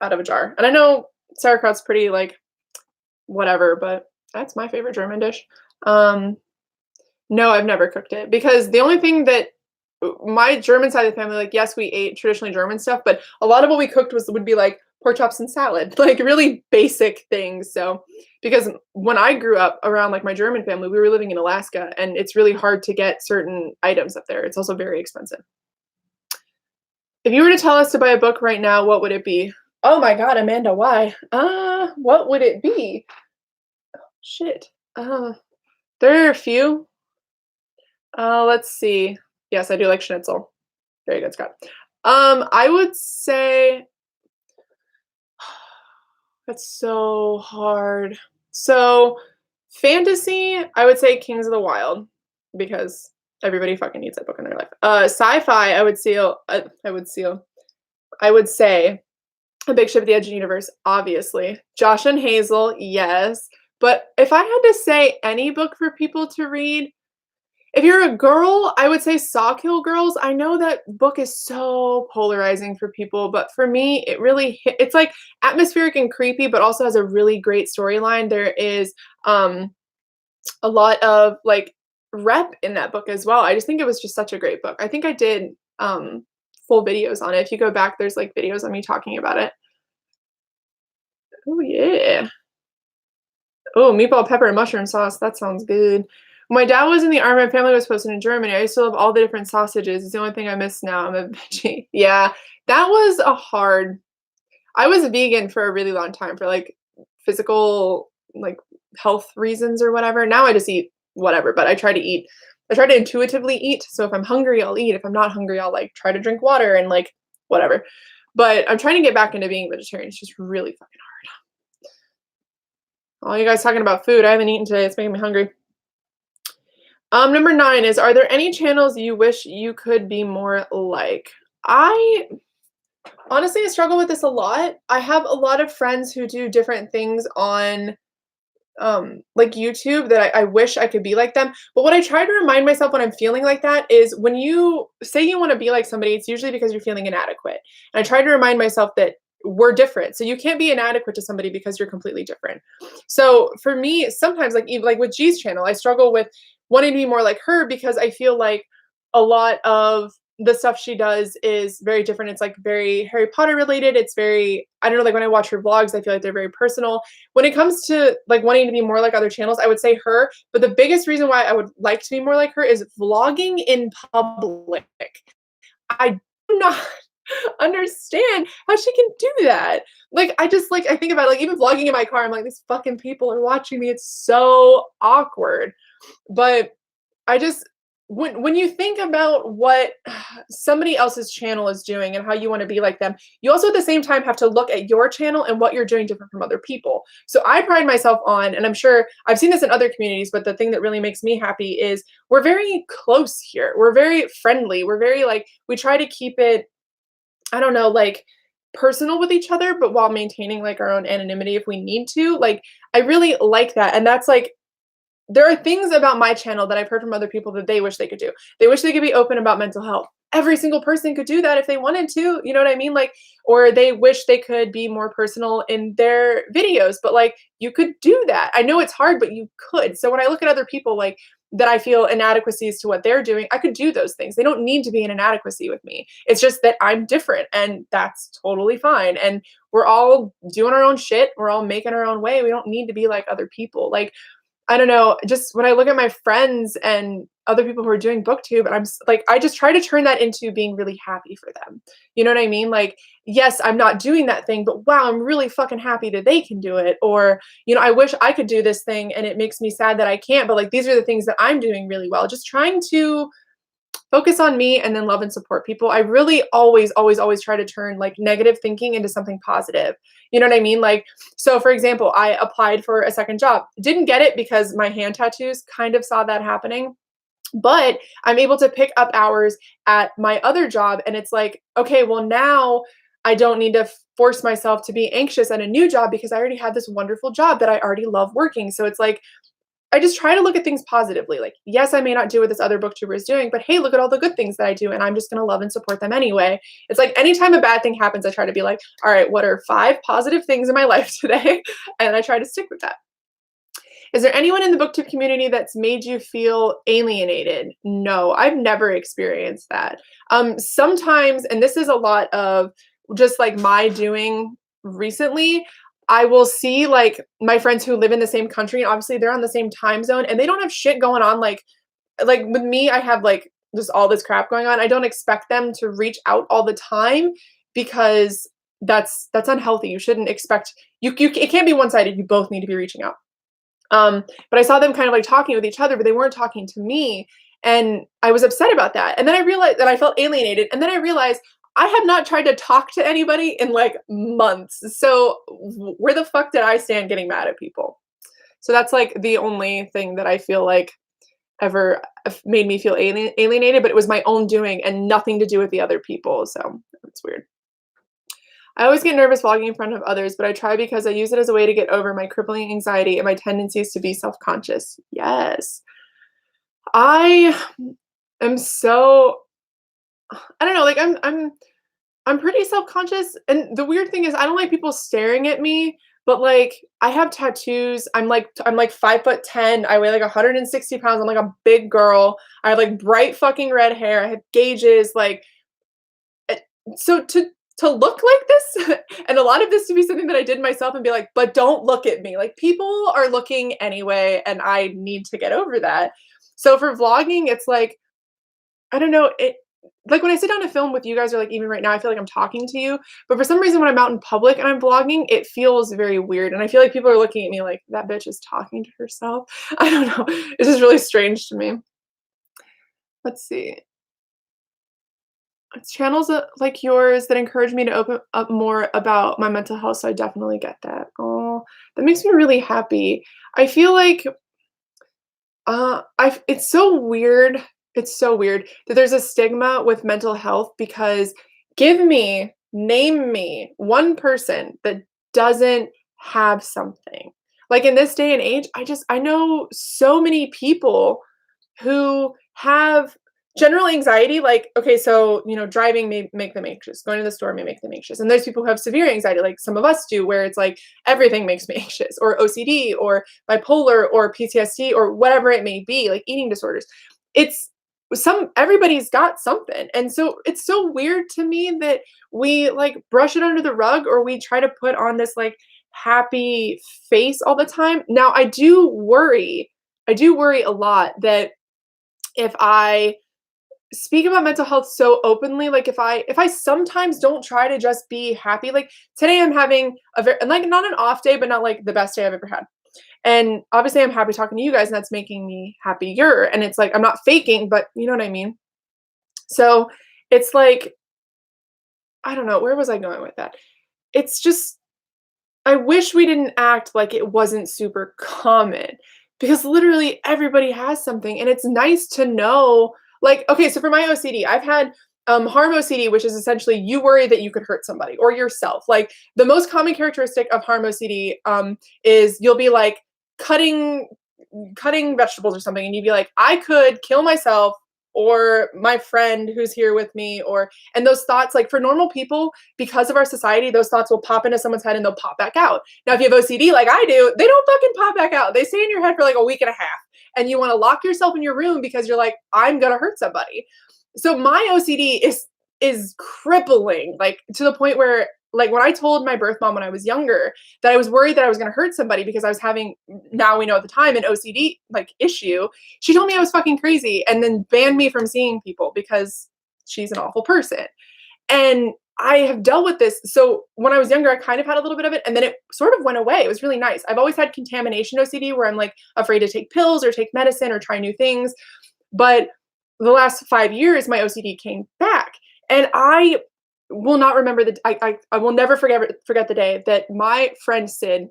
out of a jar. And I know sauerkraut's pretty like whatever, but that's my favorite German dish. Um, no, I've never cooked it because the only thing that my German side of the family, like, yes, we ate traditionally German stuff, but a lot of what we cooked would be like pork chops and salad, like really basic things. So, because when I grew up around like my German family, we were living in Alaska, and it's really hard to get certain items up there. It's also very expensive. If you were to tell us to buy a book right now, what would it be? Oh my God, Amanda, why? What would it be? Shit. There are a few. Let's see. Yes, I do like schnitzel. Very good, Scott. I would say that's so hard. So, fantasy, I would say Kings of the Wild because everybody fucking needs that book in their life. Sci-fi, I would say A Big Ship at the Edge of the Universe, obviously. Josh and Hazel, yes. But if I had to say any book for people to read, if you're a girl, I would say Sawkill Girls. I know that book is so polarizing for people, but for me, it really it's like atmospheric and creepy, but also has a really great storyline. There is a lot of like rep in that book as well. I just think it was just such a great book. I think I did full videos on it. If you go back, there's like videos of me talking about it. Oh yeah. Oh, meatball, pepper, and mushroom sauce. That sounds good. When my dad was in the army, my family was posted in Germany. I used to love all the different sausages. It's the only thing I miss now. I'm a veggie. Yeah, that was a hard. I was vegan for a really long time for like physical, like health reasons or whatever. Now I just eat whatever, but I try to eat. I try to intuitively eat. So if I'm hungry, I'll eat. If I'm not hungry, I'll like try to drink water and like whatever. But I'm trying to get back into being vegetarian. It's just really fucking all you guys talking about food. I haven't eaten today. It's making me hungry. Number 9 is, are there any channels you wish you could be more like? I honestly, I struggle with this a lot. I have a lot of friends who do different things on like YouTube that I wish I could be like them. But what I try to remind myself when I'm feeling like that is when you say you want to be like somebody, it's usually because you're feeling inadequate. And I try to remind myself that we're different. So you can't be inadequate to somebody because you're completely different. So for me, sometimes like even like with G's channel, I struggle with wanting to be more like her because I feel like a lot of the stuff she does is very different. It's like very Harry Potter related. It's very, I don't know, like when I watch her vlogs, I feel like they're very personal. When it comes to like wanting to be more like other channels, I would say her. But the biggest reason why I would like to be more like her is vlogging in public. I do not understand how she can do that. Like I just like I think about like even vlogging in my car, I'm like, these fucking people are watching me. It's so awkward. But I just when you think about what somebody else's channel is doing and how you want to be like them, you also at the same time have to look at your channel and what you're doing different from other people. So I pride myself on, and I'm sure I've seen this in other communities, but the thing that really makes me happy is we're very close here. We're very friendly. We're very like we try to keep it, I don't know, like personal with each other, but while maintaining like our own anonymity if we need to. Like I really like that. And that's like there are things about my channel that I've heard from other people that they wish they could do. They wish they could be open about mental health. Every single person could do that if they wanted to, you know what I mean? Like, or they wish they could be more personal in their videos, but like you could do that. I know it's hard, but you could. So when I look at other people like that I feel inadequacies to what they're doing, I could do those things. They don't need to be an inadequacy with me. It's just that I'm different and that's totally fine. And we're all doing our own shit. We're all making our own way. We don't need to be like other people. Like I don't know, just when I look at my friends and other people who are doing booktube, and like, I just try to turn that into being really happy for them. You know what I mean? Like, yes, I'm not doing that thing, but wow, I'm really fucking happy that they can do it. Or, you know, I wish I could do this thing and it makes me sad that I can't, but like, these are the things that I'm doing really well. Just trying to focus on me and then love and support people. I really always try to turn like negative thinking into something positive. You know what I mean? Like, so for example, I applied for a second job, didn't get it because my hand tattoos kind of saw that happening. But I'm able to pick up hours at my other job. And it's like, okay, well, now I don't need to force myself to be anxious at a new job because I already had this wonderful job that I already love working. So it's like, I just try to look at things positively. Like, yes, I may not do what this other booktuber is doing, but hey, look at all the good things that I do, and I'm just gonna love and support them anyway. It's like anytime a bad thing happens, I try to be like, all right, what are 5 positive things in my life today? And I try to stick with that. Is there anyone in the booktube community that's made you feel alienated? No, I've never experienced that. Sometimes, and this is a lot of just like my doing recently, I will see like my friends who live in the same country, and obviously they're on the same time zone and they don't have shit going on. Like with me, I have like just all this crap going on. I don't expect them to reach out all the time because that's unhealthy. You shouldn't expect it can't be one-sided. You both need to be reaching out. But I saw them kind of like talking with each other, but they weren't talking to me. And I was upset about that. And then I realized that I felt alienated. And then I realized I have not tried to talk to anybody in like months. So where the fuck did I stand getting mad at people? So that's like the only thing that I feel like ever made me feel alienated, but it was my own doing and nothing to do with the other people. So it's weird. I always get nervous vlogging in front of others, but I try because I use it as a way to get over my crippling anxiety and my tendencies to be self-conscious. Yes. I am so I don't know, like I'm pretty self-conscious, and the weird thing is I don't like people staring at me, but, like, I have tattoos. I'm like 5'10". I weigh, like, 160 pounds. I'm like a big girl. I have, like, bright fucking red hair. I have gauges, like, eh, so to look like this and a lot of this to be something that I did myself and be like, "But don't look at me." Like, people are looking anyway, and I need to get over that. So for vlogging, it's like, I don't know, it like, when I sit down to film with you guys or, like, even right now, I feel like I'm talking to you, but for some reason, when I'm out in public and I'm vlogging, it feels very weird, and I feel like people are looking at me like, "That bitch is talking to herself." I don't know. It's just really strange to me. Let's see. It's channels, like yours that encourage me to open up more about my mental health, so I definitely get that. Oh, that makes me really happy. I feel like I it's so weird that there's a stigma with mental health because name me one person that doesn't have something. Like in this day and age, I know so many people who have general anxiety, like, okay, so, driving may make them anxious, going to the store may make them anxious. And there's people who have severe anxiety, like some of us do, where it's like everything makes me anxious, or OCD, or bipolar, or PTSD, or whatever it may be, like eating disorders. It's everybody's got something. And so it's so weird to me that we like brush it under the rug, or we try to put on this like happy face all the time. Now, I do worry a lot that if I speak about mental health so openly, like if I sometimes don't try to just be happy, like today I'm having a very like not an off day, but not like the best day I've ever had. And obviously I'm happy talking to you guys and that's making me happier. And it's like I'm not faking, but you know what I mean? So it's like, I don't know, where was I going with that? It's just I wish we didn't act like it wasn't super common because literally everybody has something and it's nice to know like okay, so for my OCD, I've had harm OCD, which is essentially you worry that you could hurt somebody or yourself. Like the most common characteristic of harm OCD is you'll be like cutting cutting vegetables or something and you'd be like, I could kill myself or my friend who's here with me or and those thoughts like for normal people because of our society those thoughts will pop into someone's head and they'll pop back out. Now if you have OCD like I do, they don't fucking pop back out. They stay in your head for like a week and a half and you want to lock yourself in your room because you're like I'm going to hurt somebody. So my OCD is crippling like to the point where like when I told my birth mom when I was younger that I was worried that I was going to hurt somebody because I was having now we know at the time an OCD like issue, she told me I was fucking crazy and then banned me from seeing people because she's an awful person. And I have dealt with this. So when I was younger, I kind of had a little bit of it and then it sort of went away. It was really nice. I've always had contamination OCD where I'm like afraid to take pills or take medicine or try new things. But the last 5 years, my OCD came back. And I will not remember I will never forget the day that my friend Sid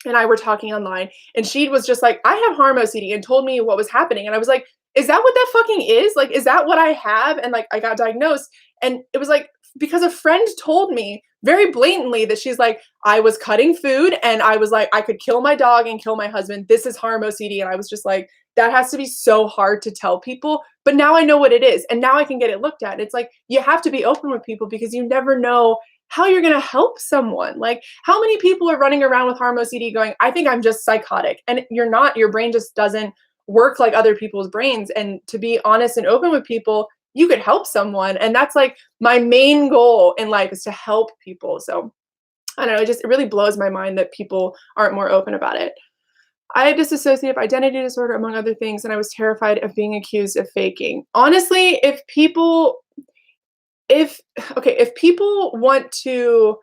and I were talking online and she was just like, I have harm OCD and told me what was happening. And I was like, is that what that fucking is? Like, is that what I have? And like, I got diagnosed and it was like, because a friend told me very blatantly that she's like, I was cutting food and I was like, I could kill my dog and kill my husband. This is harm OCD. And I was just like, that has to be so hard to tell people. But now I know what it is. And now I can get it looked at. It's like, you have to be open with people because you never know how you're going to help someone. Like, how many people are running around with harm OCD going, I think I'm just psychotic. And you're not, your brain just doesn't work like other people's brains. And to be honest and open with people, you could help someone. And that's like my main goal in life is to help people. So I don't know, it really blows my mind that people aren't more open about it. I have dissociative identity disorder, among other things, and I was terrified of being accused of faking. Honestly, if people want to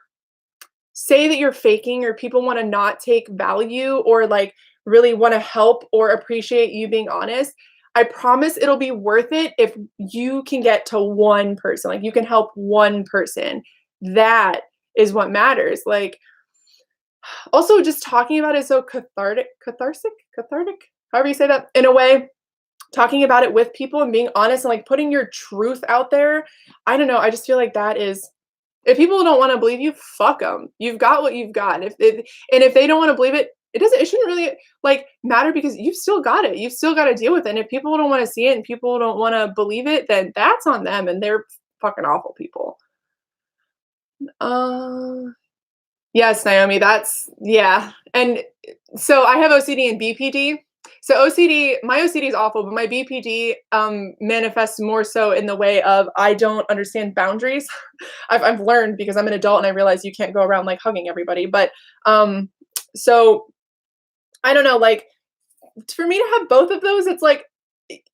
say that you're faking or people want to not take value or like really want to help or appreciate you being honest, I promise it'll be worth it if you can get to one person, like, you can help one person. That is what matters, like, also, just talking about it is so cathartic? However you say that, in a way, talking about it with people and being honest and, like, putting your truth out there, I don't know, I just feel like that is if people don't wanna believe you, fuck them. You've got what you've got. If they don't wanna believe it, it shouldn't really, like, matter because you've still got it. You've still gotta deal with it, and if people don't wanna see it and people don't wanna believe it, then that's on them, and they're fucking awful people. Uh Yes, Naomi, that's yeah, and so I have OCD and BPD. So OCD my OCD is awful, but my BPD, manifests more so in the way of I don't understand boundaries. I've learned because I'm an adult and I realize you can't go around, like, hugging everybody, but, so I don't know, like, for me to have both of those, it's like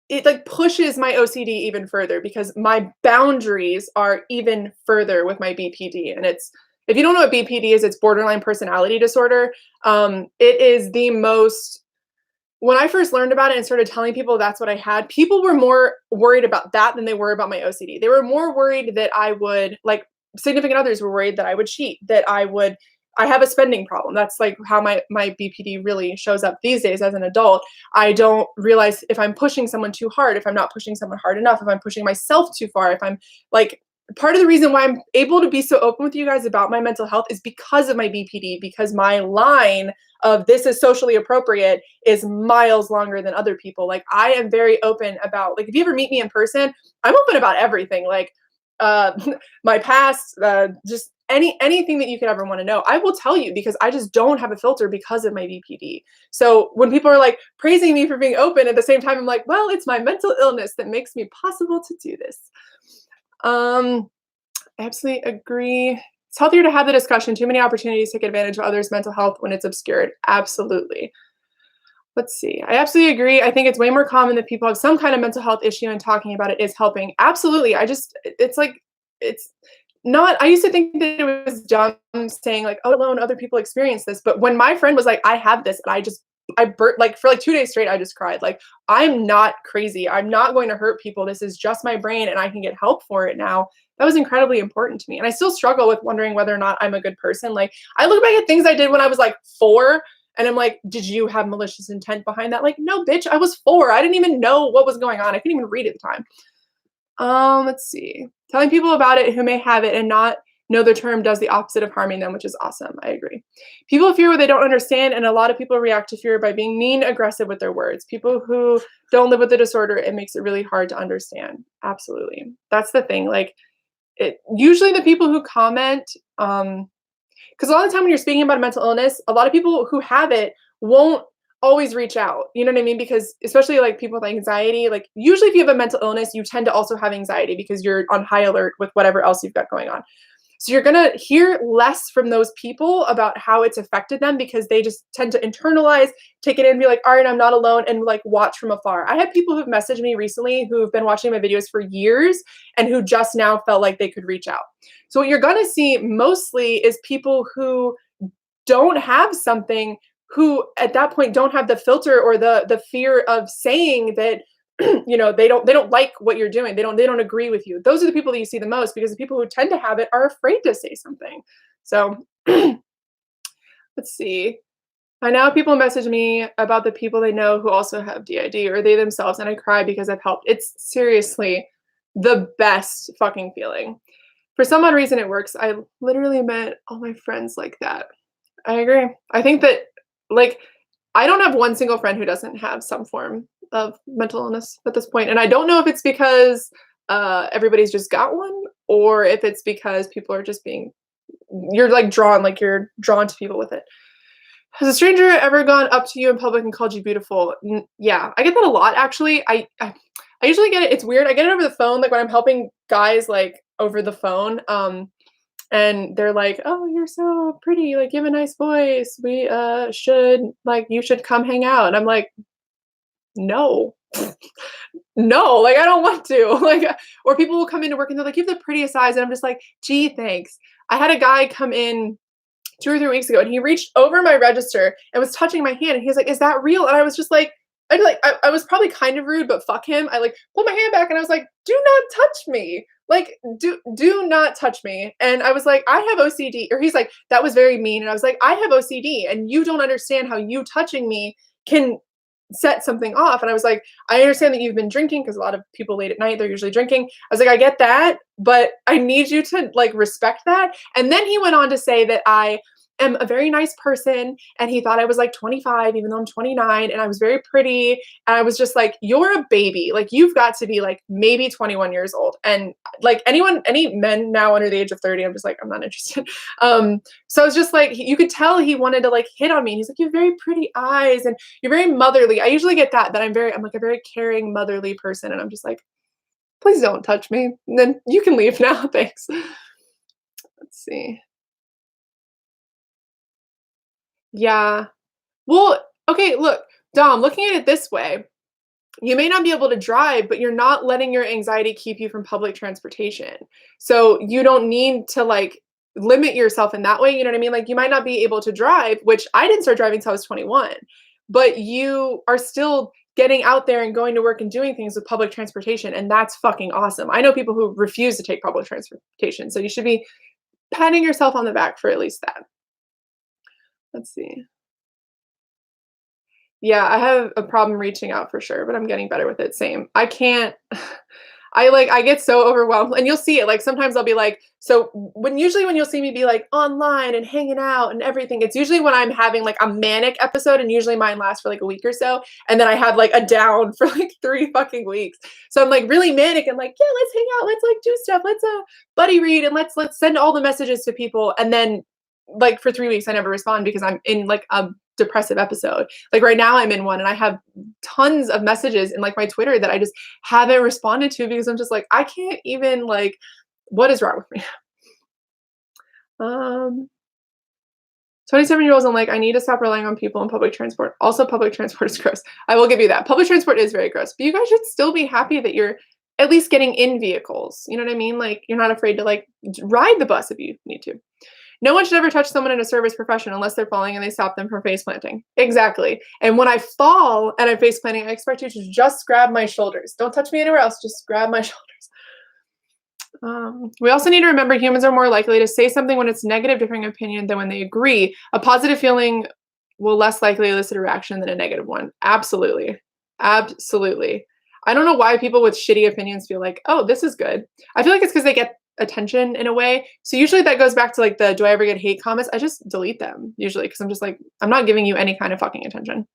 it, like, pushes my OCD even further because my boundaries are even further with my BPD, and it's if you don't know what BPD is, it's borderline personality disorder. It is the most when I first learned about it and started telling people that's what I had, people were more worried about that than they were about my OCD. They were more worried that I would like significant others were worried that I would cheat, that I have a spending problem. That's like how my BPD really shows up these days as an adult. I don't realize if I'm pushing someone too hard, if I'm not pushing someone hard enough, if I'm pushing myself too far, if I'm like part of the reason why I'm able to be so open with you guys about my mental health is because of my BPD, because my line of this is socially appropriate is miles longer than other people. Like I am very open about like if you ever meet me in person, I'm open about everything. Like uh my past, just anything that you could ever want to know. I will tell you because I just don't have a filter because of my BPD. So when people are like praising me for being open at the same time, I'm like, well, it's my mental illness that makes me possible to do this. I absolutely agree. It's healthier to have the discussion. Too many opportunities to take advantage of others' mental health when it's obscured. Absolutely. Let's see. I absolutely agree. I think it's way more common that people have some kind of mental health issue and talking about it is helping. Absolutely. It's like, it's not, I used to think that it was dumb saying like, oh, alone, other people experience this. But when my friend was like, I have this, and I burnt like for like 2 days straight, I just cried. Like, I'm not crazy. I'm not going to hurt people. This is just my brain and I can get help for it now. That was incredibly important to me. And I still struggle with wondering whether or not I'm a good person. Like, I look back at things I did when I was like 4 and I'm like, did you have malicious intent behind that? Like, no, bitch, I was 4. I didn't even know what was going on. I couldn't even read at the time. Let's see. Telling people about it who may have it and not know the term does the opposite of harming them, which is awesome. I agree. People fear what they don't understand, and a lot of people react to fear by being mean, aggressive with their words. People who don't live with the disorder, it makes it really hard to understand. Absolutely. That's the thing. Like, usually the people who comment, because a lot of the time when you're speaking about a mental illness, a lot of people who have it won't always reach out. You know what I mean? Because especially like people with anxiety, like usually if you have a mental illness, you tend to also have anxiety because you're on high alert with whatever else you've got going on. So you're gonna hear less from those people about how it's affected them because they just tend to internalize, take it in, and be like, all right, I'm not alone, and like watch from afar. I have people who've messaged me recently who've been watching my videos for years and who just now felt like they could reach out. So what you're gonna see mostly is people who don't have something, who at that point don't have the filter or the fear of saying that they don't like what you're doing, they don't agree with you. Those are the people that you see the most because the people who tend to have it are afraid to say something. So let's see. I now people message me about the people they know who also have DID or they themselves, and I cry because I've helped. It's seriously the best fucking feeling. For some odd reason it works. I literally met all my friends like that. I agree. I think that like I don't have one single friend who doesn't have some form of mental illness at this point. And I don't know if it's because everybody's just got one or if it's because people are just you're drawn to people with it. Has a stranger ever gone up to you in public and called you beautiful? Yeah, I get that a lot actually. I usually get it. It's weird. I get it over the phone, like when I'm helping guys like over the phone. And they're like, "Oh, you're so pretty. Like, you have a nice voice. You should come hang out." And I'm like, "No, no, like, I don't want to." Like, or people will come into work and they're like, "You have the prettiest eyes." And I'm just like, "Gee, thanks." I had a guy come in 2 or 3 weeks ago and he reached over my register and was touching my hand and he was like, "Is that real?" And I was just like, I was probably kind of rude, but fuck him. I like pulled my hand back and I was like, "Do not touch me. Like, do not touch me." And I was like, "I have OCD." Or he's like, "That was very mean." And I was like, "I have OCD and you don't understand how you touching me can set something off." And I was like, "I understand that you've been drinking because a lot of people late at night, they're usually drinking." I was like, "I get that, but I need you to like respect that." And then he went on to say that I am a very nice person and he thought I was like 25 even though I'm 29 and I was very pretty and I was just like, "You're a baby. Like you've got to be like maybe 21 years old." And like any men now under the age of 30, I'm just like, I'm not interested. So I was just like, you could tell he wanted to like hit on me. He's like, "You have very pretty eyes and you're very motherly." I usually get that I'm like a very caring motherly person and I'm just like, "Please don't touch me." And then you can leave now. Thanks. Let's see. Yeah. Well, okay, look, Dom, looking at it this way, you may not be able to drive, but you're not letting your anxiety keep you from public transportation. So you don't need to like limit yourself in that way. You know what I mean? Like you might not be able to drive, which I didn't start driving until I was 21, but you are still getting out there and going to work and doing things with public transportation. And that's fucking awesome. I know people who refuse to take public transportation. So you should be patting yourself on the back for at least that. Let's see. Yeah, I have a problem reaching out for sure, but I'm getting better with it. Same. I can't I get so overwhelmed and you'll see it. Like sometimes I'll be like, so when you'll see me be like online and hanging out and everything, it's usually when I'm having like a manic episode and usually mine lasts for like a week or so. And then I have like a down for like 3 fucking weeks. So I'm like really manic and like, yeah, let's hang out, let's like do stuff, let's buddy read and let's send all the messages to people. And then like for 3 weeks I never respond because I'm in like a depressive episode. Like right now I'm in one and I have tons of messages in like my Twitter that I just haven't responded to because I'm just like, I can't even like, what is wrong with me? Um 27-year-olds, I'm like, I need to stop relying on people in public transport. Also, public transport is gross. I will give you that. Public transport is very gross, but you guys should still be happy that you're at least getting in vehicles. You know what I mean? Like you're not afraid to like ride the bus if you need to. No one should ever touch someone in a service profession unless they're falling and they stop them from face planting. Exactly. And when I fall and I'm face planting, I expect you to just grab my shoulders. Don't touch me anywhere else. Just grab my shoulders. We also need to remember humans are more likely to say something when it's negative, differing opinion than when they agree. A positive feeling will less likely elicit a reaction than a negative one. Absolutely. Absolutely. I don't know why people with shitty opinions feel like, oh, this is good. I feel like it's because they get attention in a way. So usually that goes back to like the do I ever get hate comments? I just delete them usually because I'm just like, I'm not giving you any kind of fucking attention.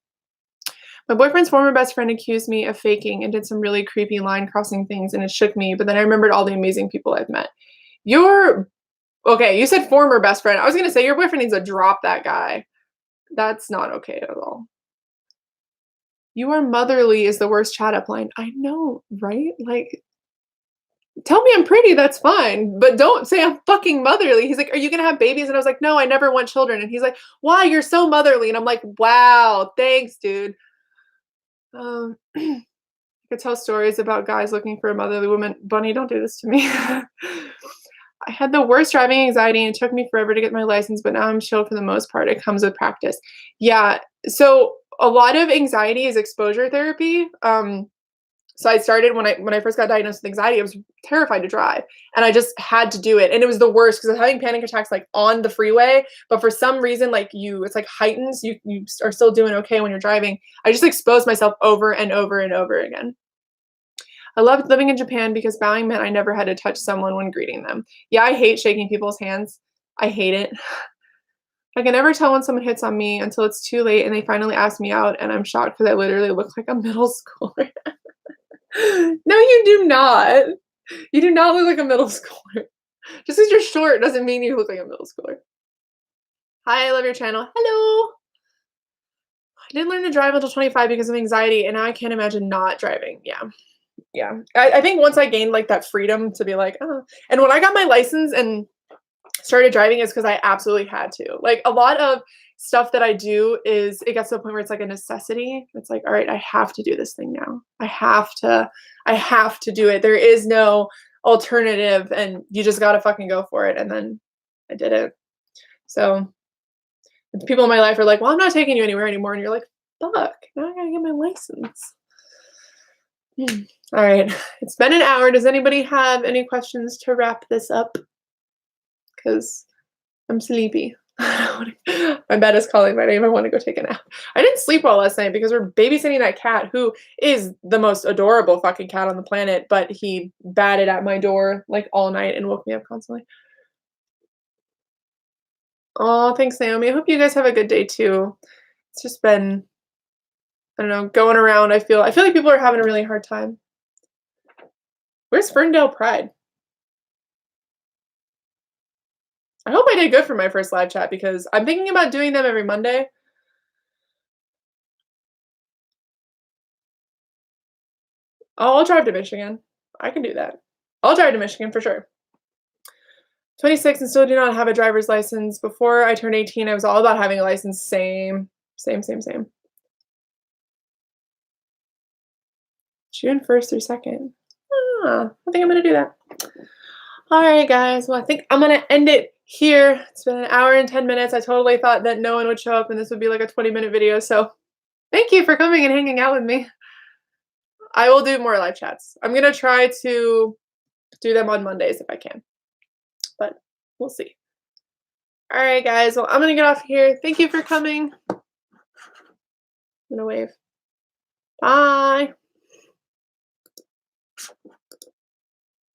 My boyfriend's former best friend accused me of faking and did some really creepy line crossing things and it shook me, but then I remembered all the amazing people I've met. You're okay, you said former best friend. I was gonna say your boyfriend needs to drop that guy. That's not okay at all. You are motherly is the worst chat up line. I know, right? Like tell me I'm pretty, that's fine, but don't say I'm fucking motherly. He's like, "Are you gonna have babies?" And I was like, "No, I never want children." And he's like, "Why? You're so motherly." And I'm like, "Wow, thanks, dude." I could tell stories about guys looking for a motherly woman. Bunny, don't do this to me. I had the worst driving anxiety and it took me forever to get my license, but now I'm chill for the most part. It comes with practice. Yeah. So a lot of anxiety is exposure therapy. So I started when I first got diagnosed with anxiety, I was terrified to drive and I just had to do it. And it was the worst because I was having panic attacks like on the freeway, but for some reason, like it's like heightens, you are still doing okay when you're driving. I just exposed myself over and over and over again. I loved living in Japan because bowing meant I never had to touch someone when greeting them. Yeah, I hate shaking people's hands. I hate it. I can never tell when someone hits on me until it's too late and they finally ask me out and I'm shocked because I literally look like a middle schooler. No, you do not. You do not look like a middle schooler. Just because you're short doesn't mean you look like a middle schooler. Hi, I love your channel. Hello. I didn't learn to drive until 25 because of anxiety, and now I can't imagine not driving. Yeah. Yeah. I think once I gained like that freedom to be like, oh, and when I got my license and started driving is because I absolutely had to. Like a lot of stuff that I do is it gets to a point where it's like a necessity. It's like, all right, I have to do this thing now. I have to do it. There is no alternative and you just gotta fucking go for it. And then I did it. So people in my life are like, well, I'm not taking you anywhere anymore. And you're like, Fuck, now I gotta get my license. All right, it's been an hour. Does anybody have any questions to wrap this up? Because I'm sleepy. My bed is calling my name. I want to go take a nap. I didn't sleep well last night because we're babysitting that cat who is the most adorable fucking cat on the planet, but he batted at my door like all night and woke me up constantly. Oh, thanks, Naomi. I hope you guys have a good day too. It's just been, I don't know, going around. I feel like people are having a really hard time. Where's Ferndale Pride? I hope I did good for my first live chat because I'm thinking about doing them every Monday. Oh, I'll drive to Michigan. I can do that. I'll drive to Michigan for sure. 26 and still do not have a driver's license. Before I turned 18, I was all about having a license. Same. June 1st or 2nd. I think I'm going to do that. All right, guys. Well, I think I'm going to end it here. It's been an hour and 10 minutes. I totally thought that no one would show up and this would be like a 20-minute video. So thank you for coming and hanging out with me. I will do more live chats. I'm going to try to do them on Mondays if I can. But we'll see. All right, guys. Well, I'm going to get off here. Thank you for coming. I'm going to wave. Bye.